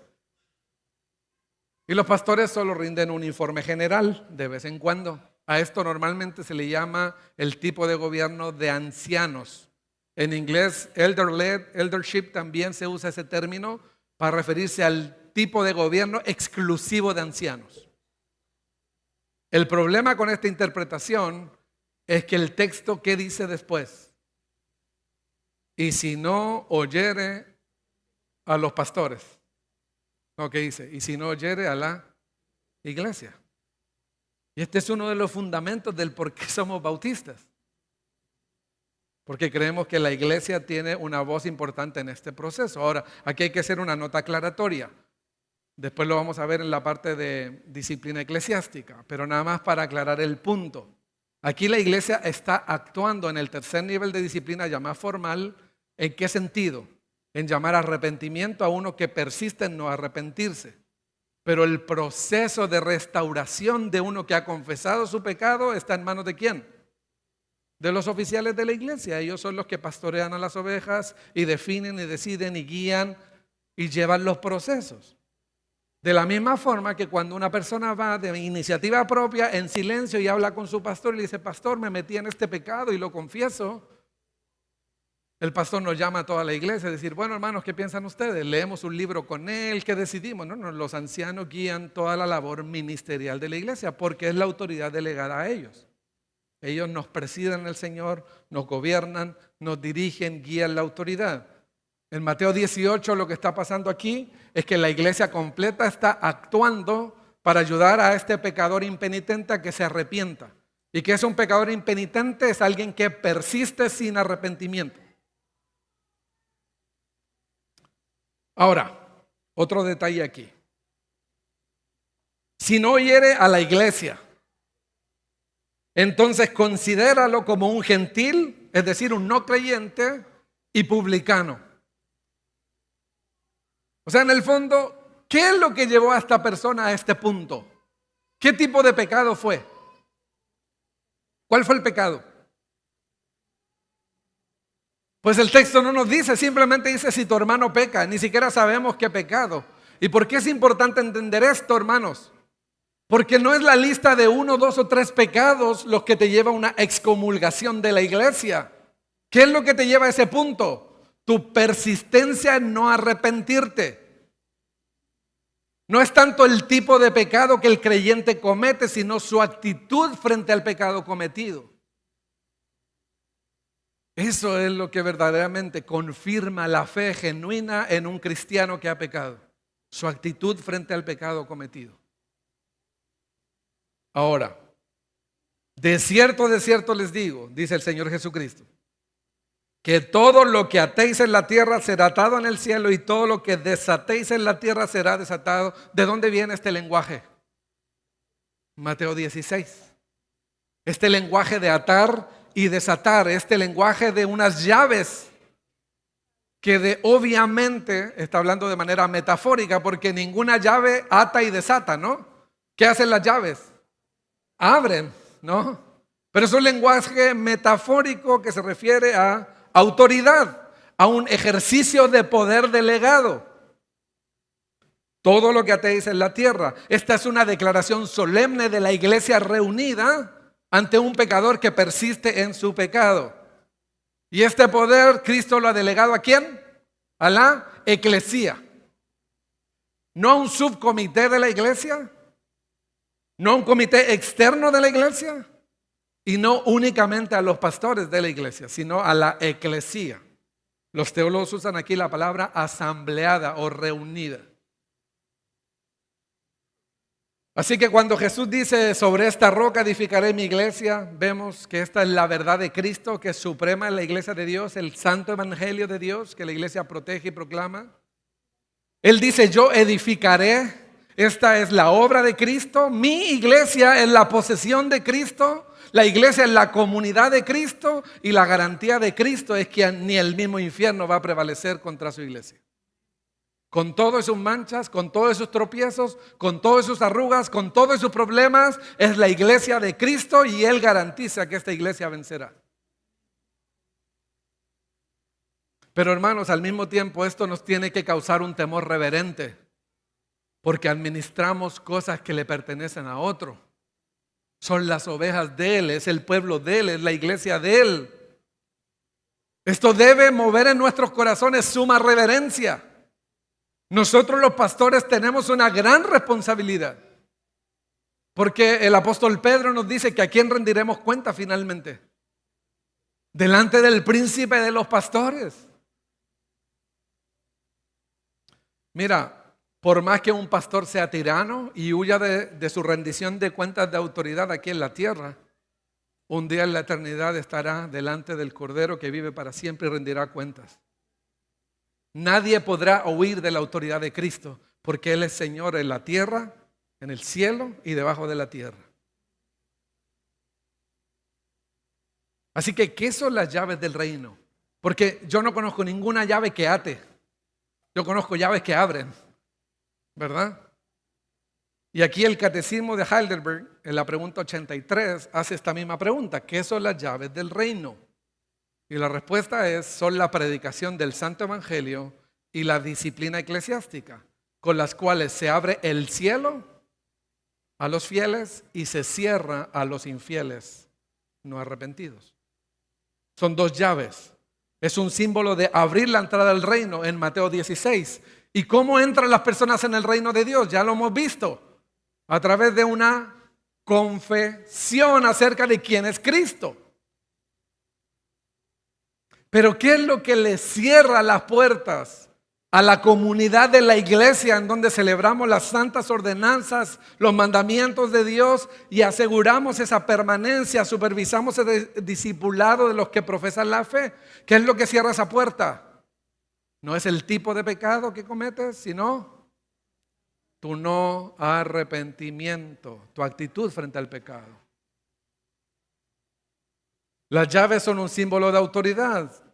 y los pastores solo rinden un informe general de vez en cuando. A esto normalmente se le llama el tipo de gobierno de ancianos. En inglés, eldership, también se usa ese término para referirse al tipo de gobierno exclusivo de ancianos. El problema con esta interpretación es que el texto, ¿qué dice después? Y si no oyere a los pastores. No, ¿qué dice? Y si no oyere a la iglesia. Y este es uno de los fundamentos del por qué somos bautistas. Porque creemos que la iglesia tiene una voz importante en este proceso. Ahora, aquí hay que hacer una nota aclaratoria. Después lo vamos a ver en la parte de disciplina eclesiástica, pero nada más para aclarar el punto. Aquí la iglesia está actuando en el tercer nivel de disciplina llamada formal. ¿En qué sentido? En llamar arrepentimiento a uno que persiste en no arrepentirse. Pero el proceso de restauración de uno que ha confesado su pecado está en manos ¿de quién? De los oficiales de la iglesia. Ellos son los que pastorean a las ovejas y definen y deciden y guían y llevan los procesos. De la misma forma que cuando una persona va de iniciativa propia en silencio y habla con su pastor y le dice, pastor, me metí en este pecado y lo confieso, el pastor nos llama a toda la iglesia a decir, bueno, hermanos, ¿qué piensan ustedes? Leemos un libro con él, ¿qué decidimos? No, los ancianos guían toda la labor ministerial de la iglesia porque es la autoridad delegada a ellos. Ellos nos presiden el Señor, nos gobiernan, nos dirigen, guían la autoridad. En Mateo 18 lo que está pasando aquí es que la iglesia completa está actuando para ayudar a este pecador impenitente a que se arrepienta. ¿Y qué es un pecador impenitente? Es alguien que persiste sin arrepentimiento. Ahora, otro detalle aquí. Si no oyere a la iglesia, entonces considéralo como un gentil, es decir, un no creyente y publicano. O sea, en el fondo, ¿qué es lo que llevó a esta persona a este punto? ¿Qué tipo de pecado fue? ¿Cuál fue el pecado? Pues el texto no nos dice, simplemente dice si tu hermano peca, ni siquiera sabemos qué pecado. ¿Y por qué es importante entender esto, hermanos? Porque no es la lista de 1, 2 o 3 pecados los que te lleva a una excomulgación de la iglesia. ¿Qué es lo que te lleva a ese punto? Tu persistencia en no arrepentirte. No es tanto el tipo de pecado que el creyente comete, sino su actitud frente al pecado cometido. Eso es lo que verdaderamente confirma la fe genuina en un cristiano que ha pecado. Su actitud frente al pecado cometido. Ahora, de cierto les digo, dice el Señor Jesucristo, que todo lo que atéis en la tierra será atado en el cielo y todo lo que desatéis en la tierra será desatado. ¿De dónde viene este lenguaje? Mateo 16. Este lenguaje de atar y desatar, este lenguaje de unas llaves obviamente está hablando de manera metafórica, porque ninguna llave ata y desata, ¿no? ¿Qué hacen las llaves? Abren, ¿no? Pero es un lenguaje metafórico que se refiere a autoridad, a un ejercicio de poder delegado. Todo lo que atéis en la tierra. Esta es una declaración solemne de la iglesia reunida ante un pecador que persiste en su pecado. Y este poder Cristo lo ha delegado ¿a quién? A la eclesía. No a un subcomité de la iglesia, no a un comité externo de la iglesia y no únicamente a los pastores de la iglesia, sino a la eclesía. Los teólogos usan aquí la palabra asambleada o reunida. Así que cuando Jesús dice sobre esta roca edificaré mi iglesia, vemos que esta es la verdad de Cristo, que es suprema en la iglesia de Dios, el santo evangelio de Dios que la iglesia protege y proclama. Él dice, yo edificaré, esta es la obra de Cristo, mi iglesia es la posesión de Cristo, la iglesia es la comunidad de Cristo y la garantía de Cristo es que ni el mismo infierno va a prevalecer contra su iglesia. Con todas sus manchas, con todos sus tropiezos, con todas sus arrugas, con todos sus problemas, es la iglesia de Cristo y Él garantiza que esta iglesia vencerá. Pero hermanos, al mismo tiempo esto nos tiene que causar un temor reverente, porque administramos cosas que le pertenecen a otro. Son las ovejas de Él, es el pueblo de Él, es la iglesia de Él. Esto debe mover en nuestros corazones suma reverencia. Nosotros los pastores tenemos una gran responsabilidad, porque el apóstol Pedro nos dice que a quién rendiremos cuenta finalmente. Delante del príncipe de los pastores. Mira, por más que un pastor sea tirano y huya de su rendición de cuentas de autoridad aquí en la tierra, un día en la eternidad estará delante del Cordero que vive para siempre y rendirá cuentas. Nadie podrá huir de la autoridad de Cristo, porque Él es Señor en la tierra, en el cielo y debajo de la tierra. Así que, ¿qué son las llaves del reino? Porque yo no conozco ninguna llave que ate. Yo conozco llaves que abren, ¿verdad? Y aquí el Catecismo de Heidelberg, en la pregunta 83, hace esta misma pregunta. ¿Qué son las llaves del reino? Y la respuesta es, son la predicación del Santo Evangelio y la disciplina eclesiástica, con las cuales se abre el cielo a los fieles y se cierra a los infieles no arrepentidos. Son dos llaves. Es un símbolo de abrir la entrada al reino en Mateo 16. ¿Y cómo entran las personas en el reino de Dios? Ya lo hemos visto. A través de una confesión acerca de quién es Cristo. Pero ¿qué es lo que le cierra las puertas a la comunidad de la iglesia en donde celebramos las santas ordenanzas, los mandamientos de Dios y aseguramos esa permanencia, supervisamos el discipulado de los que profesan la fe? ¿Qué es lo que cierra esa puerta? No es el tipo de pecado que cometes, sino tu no arrepentimiento, tu actitud frente al pecado. Las llaves son un símbolo de autoridad.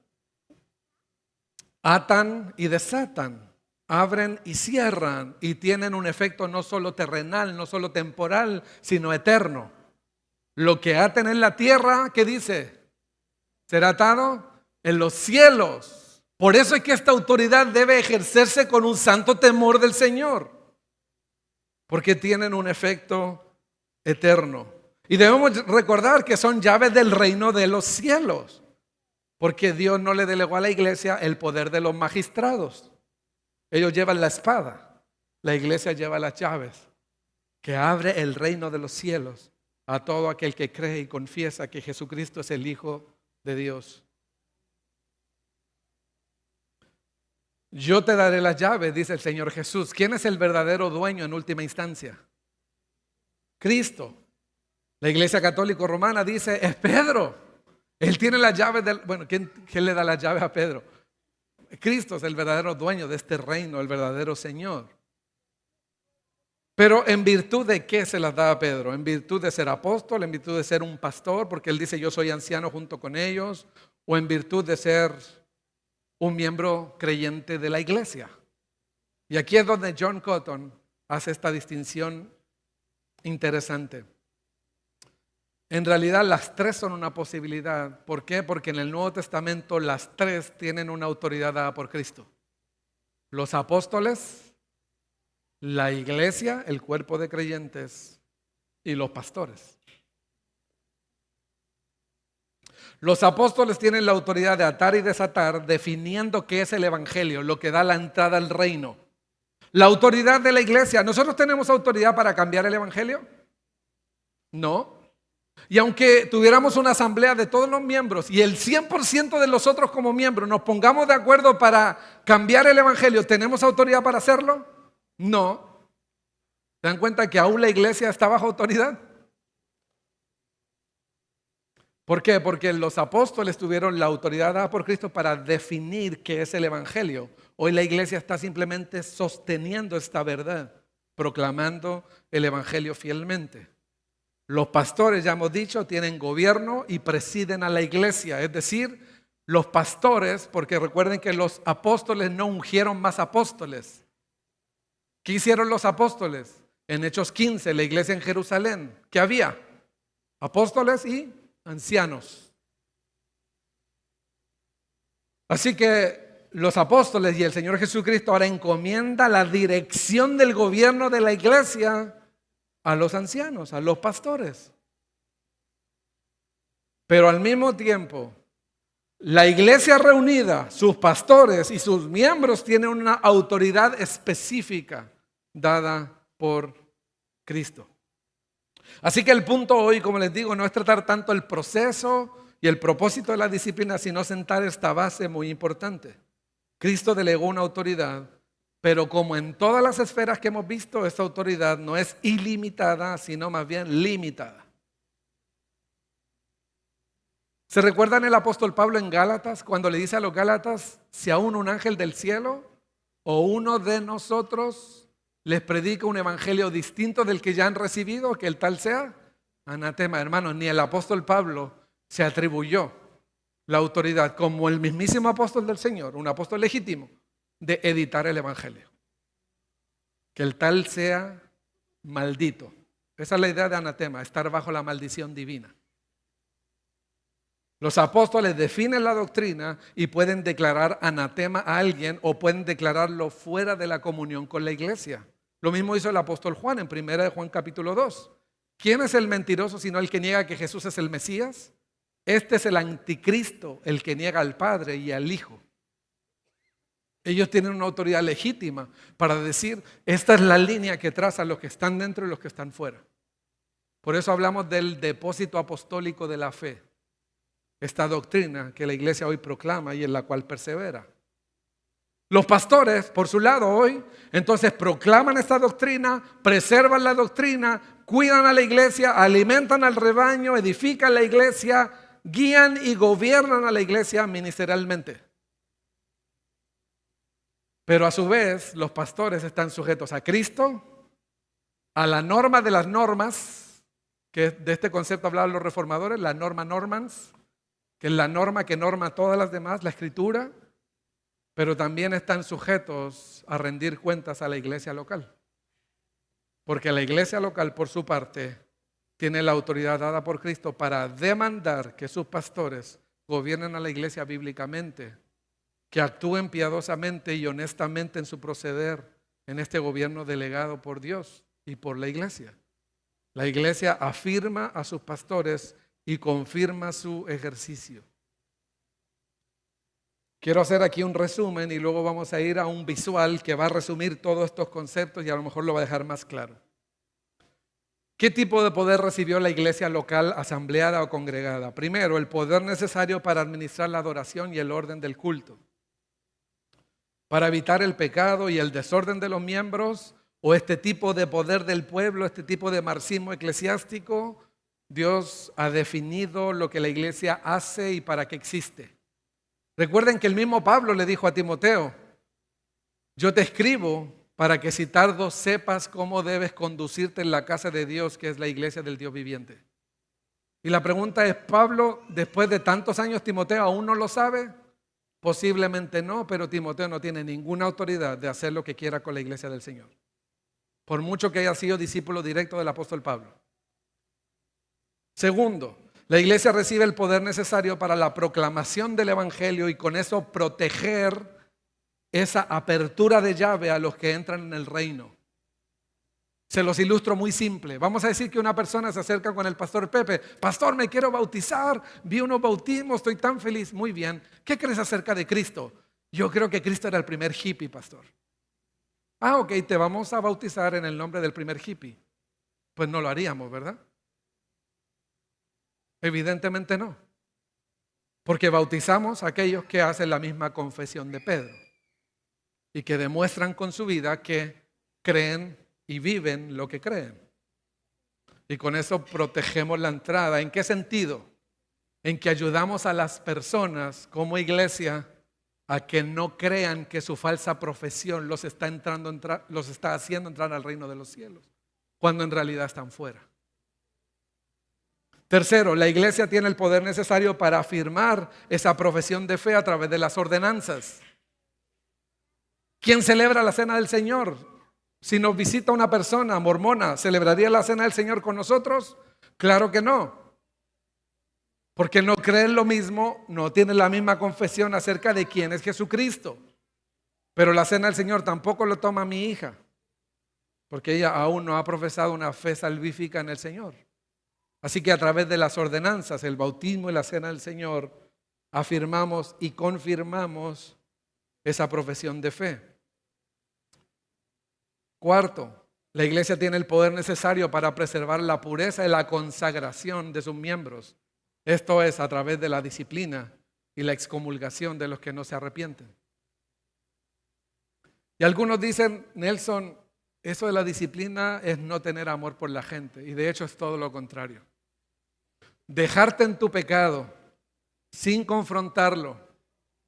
Atan y desatan, abren y cierran y tienen un efecto no solo terrenal, no solo temporal, sino eterno. Lo que aten en la tierra, ¿qué dice? Será atado en los cielos. Por eso es que esta autoridad debe ejercerse con un santo temor del Señor, porque tienen un efecto eterno. Y debemos recordar que son llaves del reino de los cielos. Porque Dios no le delegó a la iglesia el poder de los magistrados. Ellos llevan la espada. La iglesia lleva las llaves que abre el reino de los cielos a todo aquel que cree y confiesa que Jesucristo es el Hijo de Dios. Yo te daré las llaves, dice el Señor Jesús. ¿Quién es el verdadero dueño en última instancia? Cristo. La iglesia católica romana dice, es Pedro. Él tiene las llaves ¿quién le da las llaves a Pedro? Cristo es el verdadero dueño de este reino, el verdadero Señor. Pero ¿en virtud de qué se las da a Pedro? ¿En virtud de ser apóstol? ¿En virtud de ser un pastor? Porque él dice yo soy anciano junto con ellos. ¿O en virtud de ser un miembro creyente de la iglesia. Y aquí es donde John Cotton hace esta distinción interesante. En realidad las tres son una posibilidad. ¿Por qué? Porque en el Nuevo Testamento las tres tienen una autoridad dada por Cristo. Los apóstoles, la iglesia, el cuerpo de creyentes y los pastores. Los apóstoles tienen la autoridad de atar y desatar, definiendo qué es el evangelio, lo que da la entrada al reino. La autoridad de la iglesia, ¿nosotros tenemos autoridad para cambiar el evangelio? No. Y aunque tuviéramos una asamblea de todos los miembros y el 100% de nosotros como miembros nos pongamos de acuerdo para cambiar el evangelio, ¿tenemos autoridad para hacerlo? No. ¿Se dan cuenta que aún la iglesia está bajo autoridad? ¿Por qué? Porque los apóstoles tuvieron la autoridad dada por Cristo para definir qué es el evangelio. Hoy la iglesia está simplemente sosteniendo esta verdad, proclamando el evangelio fielmente. Los pastores, ya hemos dicho, tienen gobierno y presiden a la iglesia. Es decir, los pastores, porque recuerden que los apóstoles no ungieron más apóstoles. ¿Qué hicieron los apóstoles? En Hechos 15, la iglesia en Jerusalén, ¿qué había? Apóstoles y ancianos. Así que los apóstoles y el Señor Jesucristo ahora encomienda la dirección del gobierno de la iglesia a los ancianos, a los pastores. Pero al mismo tiempo, la iglesia reunida, sus pastores y sus miembros tienen una autoridad específica dada por Cristo. Así que el punto hoy, como les digo, no es tratar tanto el proceso y el propósito de la disciplina, sino sentar esta base muy importante. Cristo delegó una autoridad, pero como en todas las esferas que hemos visto, esta autoridad no es ilimitada, sino más bien limitada. ¿Se recuerdan el apóstol Pablo en Gálatas cuando le dice a los Gálatas, si aún un ángel del cielo o uno de nosotros les predica un evangelio distinto del que ya han recibido, que el tal sea anatema? Hermanos, ni el apóstol Pablo se atribuyó la autoridad como el mismísimo apóstol del Señor, un apóstol legítimo, de editar el evangelio. Que el tal sea maldito. Esa es la idea de anatema, estar bajo la maldición divina. Los apóstoles definen la doctrina y pueden declarar anatema a alguien o pueden declararlo fuera de la comunión con la iglesia. Lo mismo hizo el apóstol Juan en 1 de Juan capítulo 2. ¿Quién es el mentiroso sino el que niega que Jesús es el Mesías? Este es el anticristo, el que niega al Padre y al Hijo. Ellos tienen una autoridad legítima para decir, esta es la línea que trazan los que están dentro y los que están fuera. Por eso hablamos del depósito apostólico de la fe. Esta doctrina que la iglesia hoy proclama y en la cual persevera. Los pastores, por su lado hoy, entonces proclaman esta doctrina, preservan la doctrina, cuidan a la iglesia, alimentan al rebaño, edifican la iglesia, guían y gobiernan a la iglesia ministerialmente. Pero a su vez, los pastores están sujetos a Cristo, a la norma de las normas, que de este concepto hablaban los reformadores, la norma normans, que es la norma que norma todas las demás, la escritura, pero también están sujetos a rendir cuentas a la iglesia local. Porque la iglesia local, por su parte, tiene la autoridad dada por Cristo para demandar que sus pastores gobiernen a la iglesia bíblicamente, que actúen piadosamente y honestamente en su proceder en este gobierno delegado por Dios y por la iglesia. La iglesia afirma a sus pastores y confirma su ejercicio. Quiero hacer aquí un resumen y luego vamos a ir a un visual que va a resumir todos estos conceptos y a lo mejor lo va a dejar más claro. ¿Qué tipo de poder recibió la iglesia local, asambleada o congregada? Primero, el poder necesario para administrar la adoración y el orden del culto. Para evitar el pecado y el desorden de los miembros, o este tipo de poder del pueblo, este tipo de marxismo eclesiástico, Dios ha definido lo que la iglesia hace y para qué existe. Recuerden que el mismo Pablo le dijo a Timoteo, yo te escribo para que si tardo sepas cómo debes conducirte en la casa de Dios, que es la iglesia del Dios viviente. Y la pregunta es, Pablo, después de tantos años, Timoteo, ¿aún no lo sabe? Posiblemente no, pero Timoteo no tiene ninguna autoridad de hacer lo que quiera con la iglesia del Señor. Por mucho que haya sido discípulo directo del apóstol Pablo. Segundo, la iglesia recibe el poder necesario para la proclamación del evangelio y con eso proteger esa apertura de llave a los que entran en el reino. Se los ilustro muy simple. Vamos a decir que una persona se acerca con el pastor Pepe. Pastor, me quiero bautizar. Vi unos bautismos, estoy tan feliz. Muy bien. ¿Qué crees acerca de Cristo? Yo creo que Cristo era el primer hippie, pastor. Ah, ok, te vamos a bautizar en el nombre del primer hippie. Pues no lo haríamos, ¿verdad? Evidentemente no. Porque bautizamos a aquellos que hacen la misma confesión de Pedro y que demuestran con su vida que creen y viven lo que creen. Y con eso protegemos la entrada. ¿En qué sentido? En que ayudamos a las personas como iglesia a que no crean que su falsa profesión los está haciendo entrar al reino de los cielos, cuando en realidad están fuera. Tercero, la iglesia tiene el poder necesario para afirmar esa profesión de fe a través de las ordenanzas. ¿Quién celebra la cena del Señor? Si nos visita una persona mormona, ¿celebraría la cena del Señor con nosotros? Claro que no. Porque no creen lo mismo, no tienen la misma confesión acerca de quién es Jesucristo. Pero la cena del Señor tampoco lo toma mi hija, porque ella aún no ha profesado una fe salvífica en el Señor. Así que a través de las ordenanzas, el bautismo y la cena del Señor, afirmamos y confirmamos esa profesión de fe. Cuarto, la iglesia tiene el poder necesario para preservar la pureza y la consagración de sus miembros. Esto es a través de la disciplina y la excomulgación de los que no se arrepienten. Y algunos dicen, Nelson, eso de la disciplina es no tener amor por la gente. Y de hecho es todo lo contrario. Dejarte en tu pecado sin confrontarlo,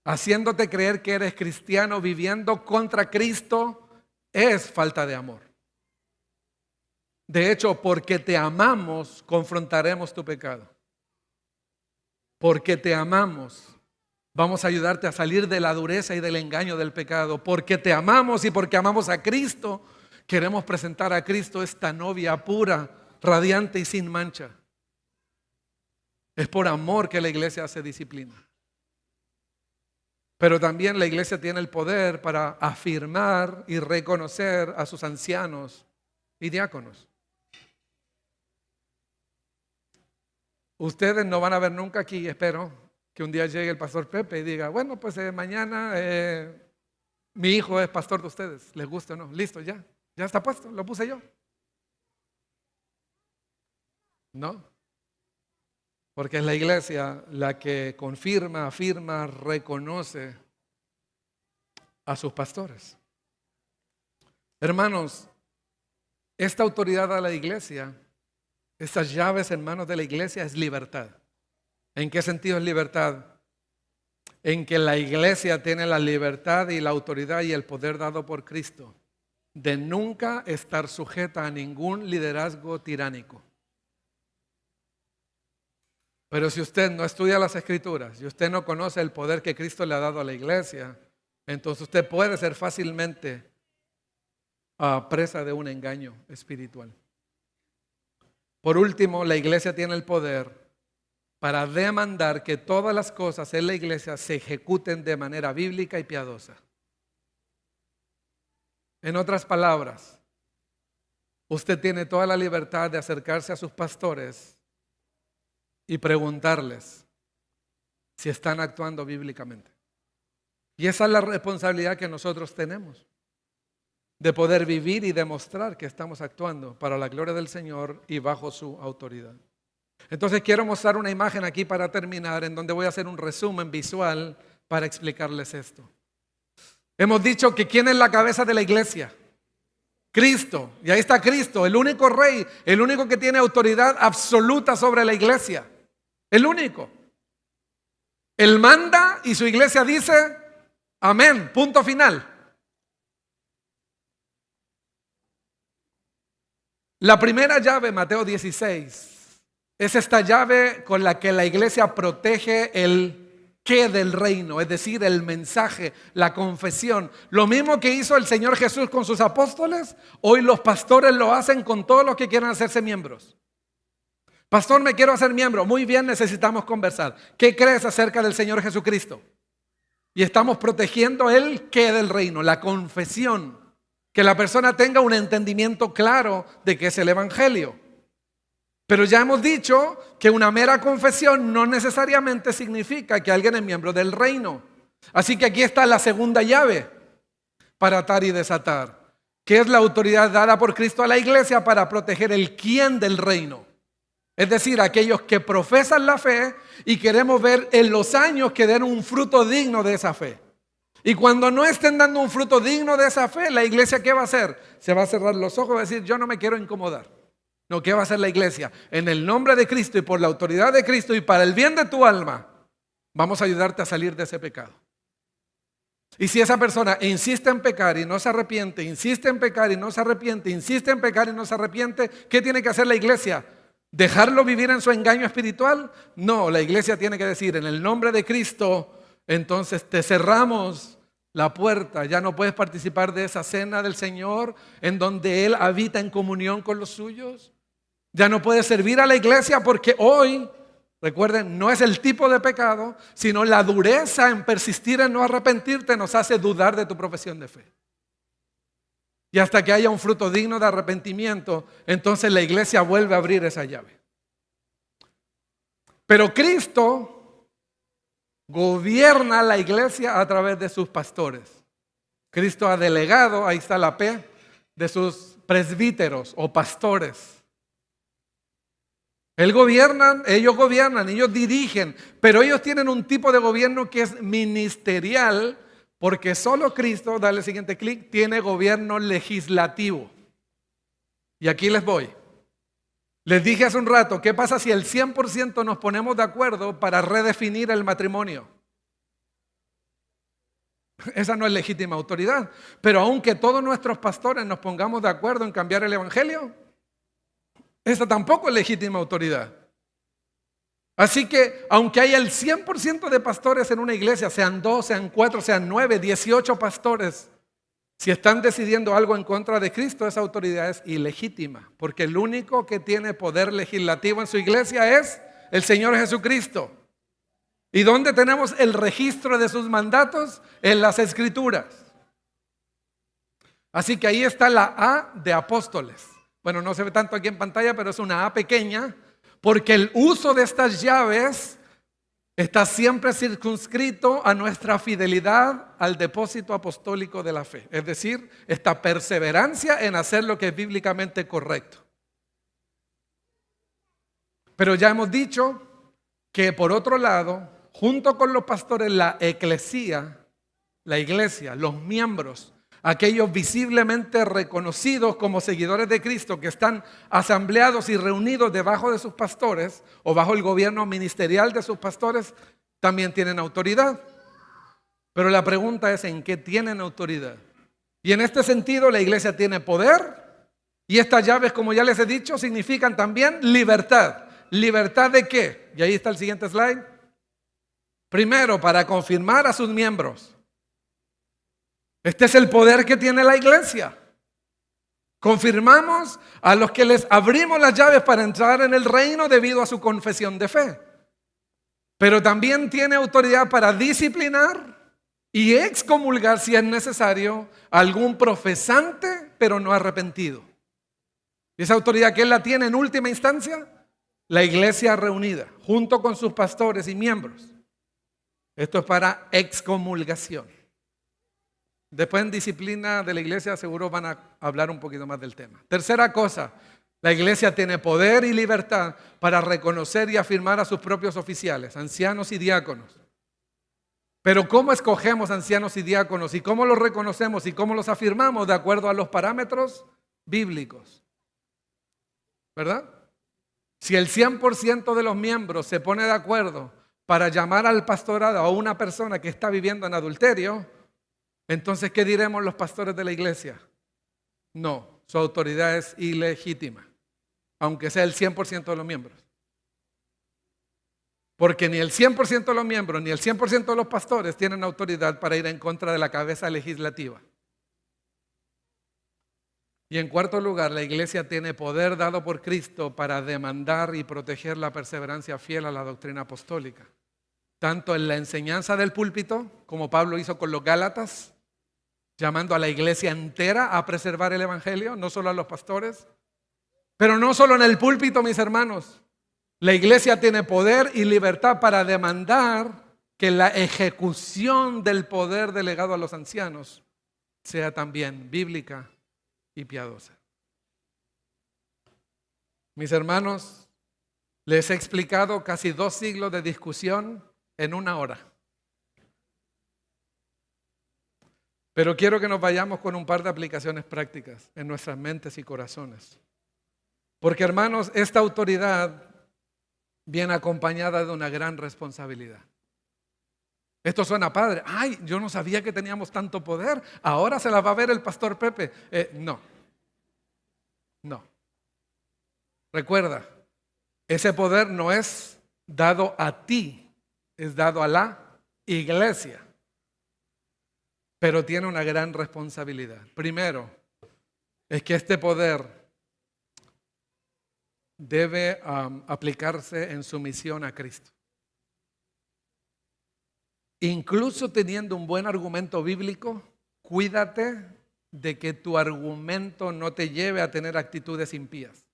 haciéndote creer que eres cristiano, viviendo contra Cristo, es falta de amor. De hecho, porque te amamos, confrontaremos tu pecado. Porque te amamos, vamos a ayudarte a salir de la dureza y del engaño del pecado. Porque te amamos y porque amamos a Cristo, queremos presentar a Cristo esta novia pura, radiante y sin mancha. Es por amor que la iglesia hace disciplina. Pero también la iglesia tiene el poder para afirmar y reconocer a sus ancianos y diáconos. Ustedes no van a ver nunca aquí, espero, que un día llegue el pastor Pepe y diga, bueno, pues mañana mi hijo es pastor de ustedes, les gusta o no, listo, ya está puesto, lo puse yo. No, porque es la iglesia la que confirma, afirma, reconoce a sus pastores. Hermanos, esta autoridad a la iglesia, estas llaves en manos de la iglesia es libertad. ¿En qué sentido es libertad? En que la iglesia tiene la libertad y la autoridad y el poder dado por Cristo de nunca estar sujeta a ningún liderazgo tiránico. Pero si usted no estudia las Escrituras y usted no conoce el poder que Cristo le ha dado a la iglesia, entonces usted puede ser fácilmente presa de un engaño espiritual. Por último, la iglesia tiene el poder para demandar que todas las cosas en la iglesia se ejecuten de manera bíblica y piadosa. En otras palabras, usted tiene toda la libertad de acercarse a sus pastores y preguntarles si están actuando bíblicamente. Y esa es la responsabilidad que nosotros tenemos, de poder vivir y demostrar que estamos actuando para la gloria del Señor y bajo su autoridad. Entonces quiero mostrar una imagen aquí para terminar, en donde voy a hacer un resumen visual para explicarles esto. Hemos dicho que ¿quién es la cabeza de la iglesia? Cristo. Y ahí está Cristo, el único rey, el único que tiene autoridad absoluta sobre la iglesia. El único. Él manda y su iglesia dice, amén, punto final. La primera llave, Mateo 16, es esta llave con la que la iglesia protege el ¿Qué del reino? Es decir, el mensaje, la confesión. Lo mismo que hizo el Señor Jesús con sus apóstoles, hoy los pastores lo hacen con todos los que quieran hacerse miembros. Pastor, me quiero hacer miembro. Muy bien, necesitamos conversar. ¿Qué crees acerca del Señor Jesucristo? Y estamos protegiendo el qué del reino, la confesión. Que la persona tenga un entendimiento claro de qué es el Evangelio. Pero ya hemos dicho que una mera confesión no necesariamente significa que alguien es miembro del reino. Así que aquí está la segunda llave para atar y desatar, que es la autoridad dada por Cristo a la iglesia para proteger el quién del reino. Es decir, aquellos que profesan la fe y queremos ver en los años que den un fruto digno de esa fe. Y cuando no estén dando un fruto digno de esa fe, la iglesia, ¿qué va a hacer? Se va a cerrar los ojos y va a decir, yo no me quiero incomodar. No, ¿qué va a hacer la iglesia? En el nombre de Cristo y por la autoridad de Cristo y para el bien de tu alma, vamos a ayudarte a salir de ese pecado. Y si esa persona insiste en pecar y no se arrepiente, insiste en pecar y no se arrepiente, insiste en pecar y no se arrepiente, ¿qué tiene que hacer la iglesia? ¿Dejarlo vivir en su engaño espiritual? No, la iglesia tiene que decir, en el nombre de Cristo, entonces te cerramos la puerta, ya no puedes participar de esa cena del Señor en donde Él habita en comunión con los suyos. Ya no puedes servir a la iglesia porque hoy, recuerden, no es el tipo de pecado, sino la dureza en persistir en no arrepentirte nos hace dudar de tu profesión de fe. Y hasta que haya un fruto digno de arrepentimiento, entonces la iglesia vuelve a abrir esa llave. Pero Cristo gobierna la iglesia a través de sus pastores. Cristo ha delegado, ahí está la P, de sus presbíteros o pastores. Ellos gobiernan, ellos dirigen, pero ellos tienen un tipo de gobierno que es ministerial, porque solo Cristo, dale el siguiente clic, tiene gobierno legislativo. Y aquí les voy. Les dije hace un rato, ¿qué pasa si el 100% nos ponemos de acuerdo para redefinir el matrimonio? Esa no es legítima autoridad. Pero aunque todos nuestros pastores nos pongamos de acuerdo en cambiar el evangelio, esa tampoco es legítima autoridad. Así que aunque haya el 100% de pastores en una iglesia, sean 2, sean 4, sean 9, 18 pastores, si están decidiendo algo en contra de Cristo, esa autoridad es ilegítima, porque el único que tiene poder legislativo en su iglesia es el Señor Jesucristo. ¿Y dónde tenemos el registro de sus mandatos? En las Escrituras. Así que ahí está la A de apóstoles. Bueno, no se ve tanto aquí en pantalla, pero es una A pequeña, porque el uso de estas llaves está siempre circunscrito a nuestra fidelidad al depósito apostólico de la fe. Es decir, esta perseverancia en hacer lo que es bíblicamente correcto. Pero ya hemos dicho que por otro lado, junto con los pastores, la eclesía, la iglesia, los miembros, aquellos visiblemente reconocidos como seguidores de Cristo que están asambleados y reunidos debajo de sus pastores o bajo el gobierno ministerial de sus pastores, también tienen autoridad. Pero la pregunta es, ¿en qué tienen autoridad? Y en este sentido la iglesia tiene poder y estas llaves, como ya les he dicho, significan también libertad. ¿Libertad de qué? Y ahí está el siguiente slide. Primero, para confirmar a sus miembros. Este es el poder que tiene la iglesia. Confirmamos a los que les abrimos las llaves para entrar en el reino debido a su confesión de fe. Pero también tiene autoridad para disciplinar y excomulgar si es necesario a algún profesante pero no arrepentido. ¿Y esa autoridad quién la tiene en última instancia? La iglesia reunida, junto con sus pastores y miembros. Esto es para excomulgación. Después en disciplina de la iglesia seguro van a hablar un poquito más del tema. Tercera cosa, la iglesia tiene poder y libertad para reconocer y afirmar a sus propios oficiales, ancianos y diáconos. Pero ¿cómo escogemos ancianos y diáconos? ¿Y cómo los reconocemos? ¿Y cómo los afirmamos? De acuerdo a los parámetros bíblicos. ¿Verdad? Si el 100% de los miembros se pone de acuerdo para llamar al pastorado a una persona que está viviendo en adulterio, entonces, ¿qué diremos los pastores de la iglesia? No, su autoridad es ilegítima, aunque sea el 100% de los miembros. Porque ni el 100% de los miembros ni el 100% de los pastores tienen autoridad para ir en contra de la cabeza legislativa. Y en cuarto lugar, la iglesia tiene poder dado por Cristo para demandar y proteger la perseverancia fiel a la doctrina apostólica. Tanto en la enseñanza del púlpito, como Pablo hizo con los Gálatas, llamando a la iglesia entera a preservar el evangelio, no solo a los pastores. Pero no solo en el púlpito, mis hermanos. La iglesia tiene poder y libertad para demandar que la ejecución del poder delegado a los ancianos sea también bíblica y piadosa. Mis hermanos, les he explicado casi 2 siglos de discusión en 1 hora. Pero quiero que nos vayamos con un par de aplicaciones prácticas en nuestras mentes y corazones. Porque, hermanos, esta autoridad viene acompañada de una gran responsabilidad. Esto suena padre. Ay, yo no sabía que teníamos tanto poder. Ahora se la va a ver el pastor Pepe. No. Recuerda, ese poder no es dado a ti, es dado a la iglesia. Pero tiene una gran responsabilidad. Primero, es que este poder debe aplicarse en sumisión a Cristo. Incluso teniendo un buen argumento bíblico, cuídate de que tu argumento no te lleve a tener actitudes impías.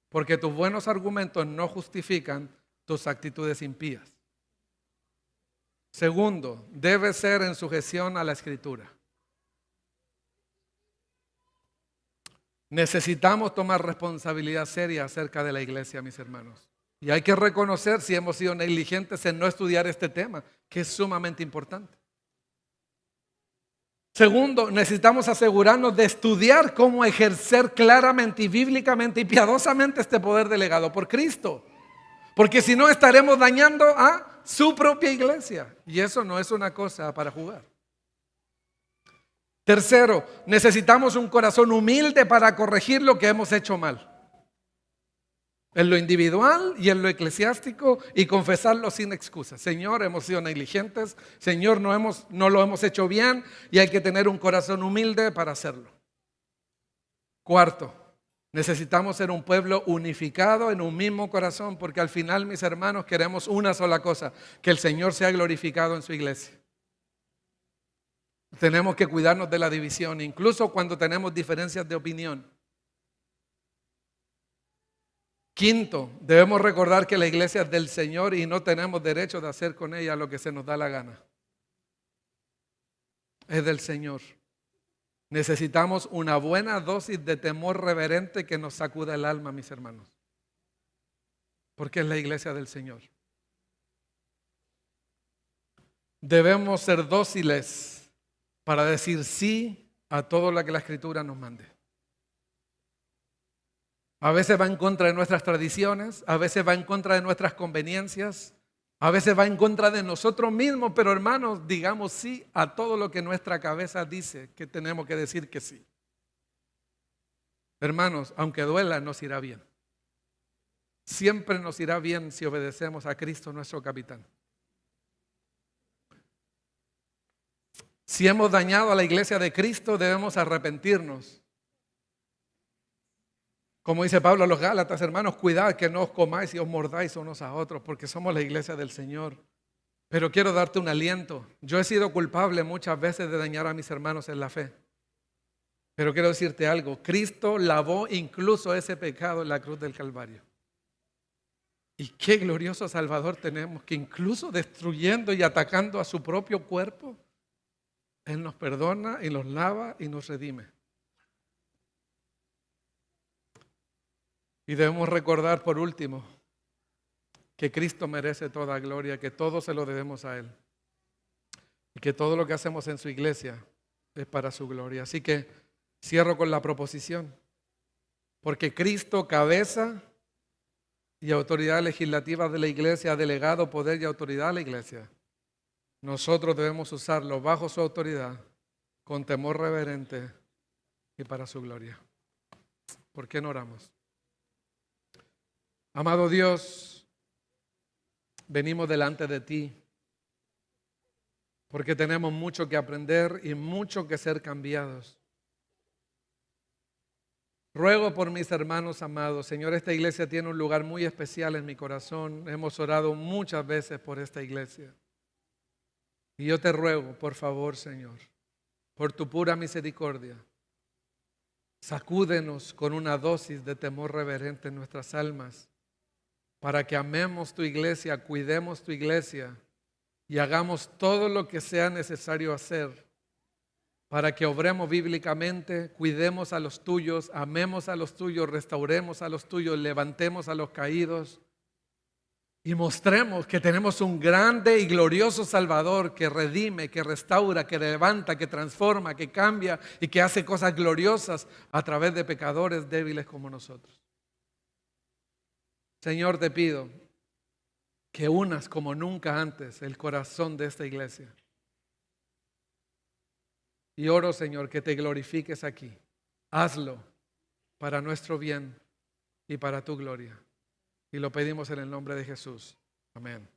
Porque tus buenos argumentos no justifican tus actitudes impías. Segundo, debe ser en sujeción a la Escritura. Necesitamos tomar responsabilidad seria acerca de la iglesia, mis hermanos. Y hay que reconocer si hemos sido negligentes en no estudiar este tema, que es sumamente importante. Segundo, necesitamos asegurarnos de estudiar cómo ejercer claramente y bíblicamente y piadosamente este poder delegado por Cristo. Porque si no, estaremos dañando a su propia iglesia. Y eso no es una cosa para jugar. Tercero, necesitamos un corazón humilde para corregir lo que hemos hecho mal. En lo individual y en lo eclesiástico, y confesarlo sin excusas. Señor, hemos sido negligentes. Señor, no lo hemos hecho bien, y hay que tener un corazón humilde para hacerlo. Cuarto, necesitamos ser un pueblo unificado en un mismo corazón, porque al final, mis hermanos, queremos una sola cosa: que el Señor sea glorificado en su iglesia. Tenemos que cuidarnos de la división, incluso cuando tenemos diferencias de opinión. Quinto, debemos recordar que la iglesia es del Señor y no tenemos derecho de hacer con ella lo que se nos da la gana. Es del Señor. Necesitamos una buena dosis de temor reverente que nos sacuda el alma, mis hermanos. Porque es la iglesia del Señor. Debemos ser dóciles para decir sí a todo lo que la Escritura nos mande. A veces va en contra de nuestras tradiciones, a veces va en contra de nuestras conveniencias, a veces va en contra de nosotros mismos, pero hermanos, digamos sí a todo lo que nuestra cabeza dice que tenemos que decir que sí. Hermanos, aunque duela, nos irá bien. Siempre nos irá bien si obedecemos a Cristo, nuestro capitán. Si hemos dañado a la iglesia de Cristo, debemos arrepentirnos. Como dice Pablo a los Gálatas, hermanos, cuidad que no os comáis y os mordáis unos a otros, porque somos la iglesia del Señor. Pero quiero darte un aliento. Yo he sido culpable muchas veces de dañar a mis hermanos en la fe. Pero quiero decirte algo: Cristo lavó incluso ese pecado en la cruz del Calvario. Y qué glorioso Salvador tenemos, que incluso destruyendo y atacando a su propio cuerpo, Él nos perdona y nos lava y nos redime. Y debemos recordar, por último, que Cristo merece toda gloria, que todo se lo debemos a Él. Y que todo lo que hacemos en su iglesia es para su gloria. Así que cierro con la proposición. Porque Cristo, cabeza y autoridad legislativa de la iglesia, ha delegado poder y autoridad a la iglesia. Nosotros debemos usarlo bajo su autoridad, con temor reverente y para su gloria. ¿Por qué no oramos? Amado Dios, venimos delante de ti porque tenemos mucho que aprender y mucho que ser cambiados. Ruego por mis hermanos amados. Señor, esta iglesia tiene un lugar muy especial en mi corazón. Hemos orado muchas veces por esta iglesia. Y yo te ruego, por favor, Señor, por tu pura misericordia, sacúdenos con una dosis de temor reverente en nuestras almas, para que amemos tu iglesia, cuidemos tu iglesia y hagamos todo lo que sea necesario hacer para que obremos bíblicamente, cuidemos a los tuyos, amemos a los tuyos, restauremos a los tuyos, levantemos a los caídos y mostremos que tenemos un grande y glorioso Salvador que redime, que restaura, que levanta, que transforma, que cambia y que hace cosas gloriosas a través de pecadores débiles como nosotros. Señor, te pido que unas como nunca antes el corazón de esta iglesia. Y oro, Señor, que te glorifiques aquí. Hazlo para nuestro bien y para tu gloria. Y lo pedimos en el nombre de Jesús. Amén.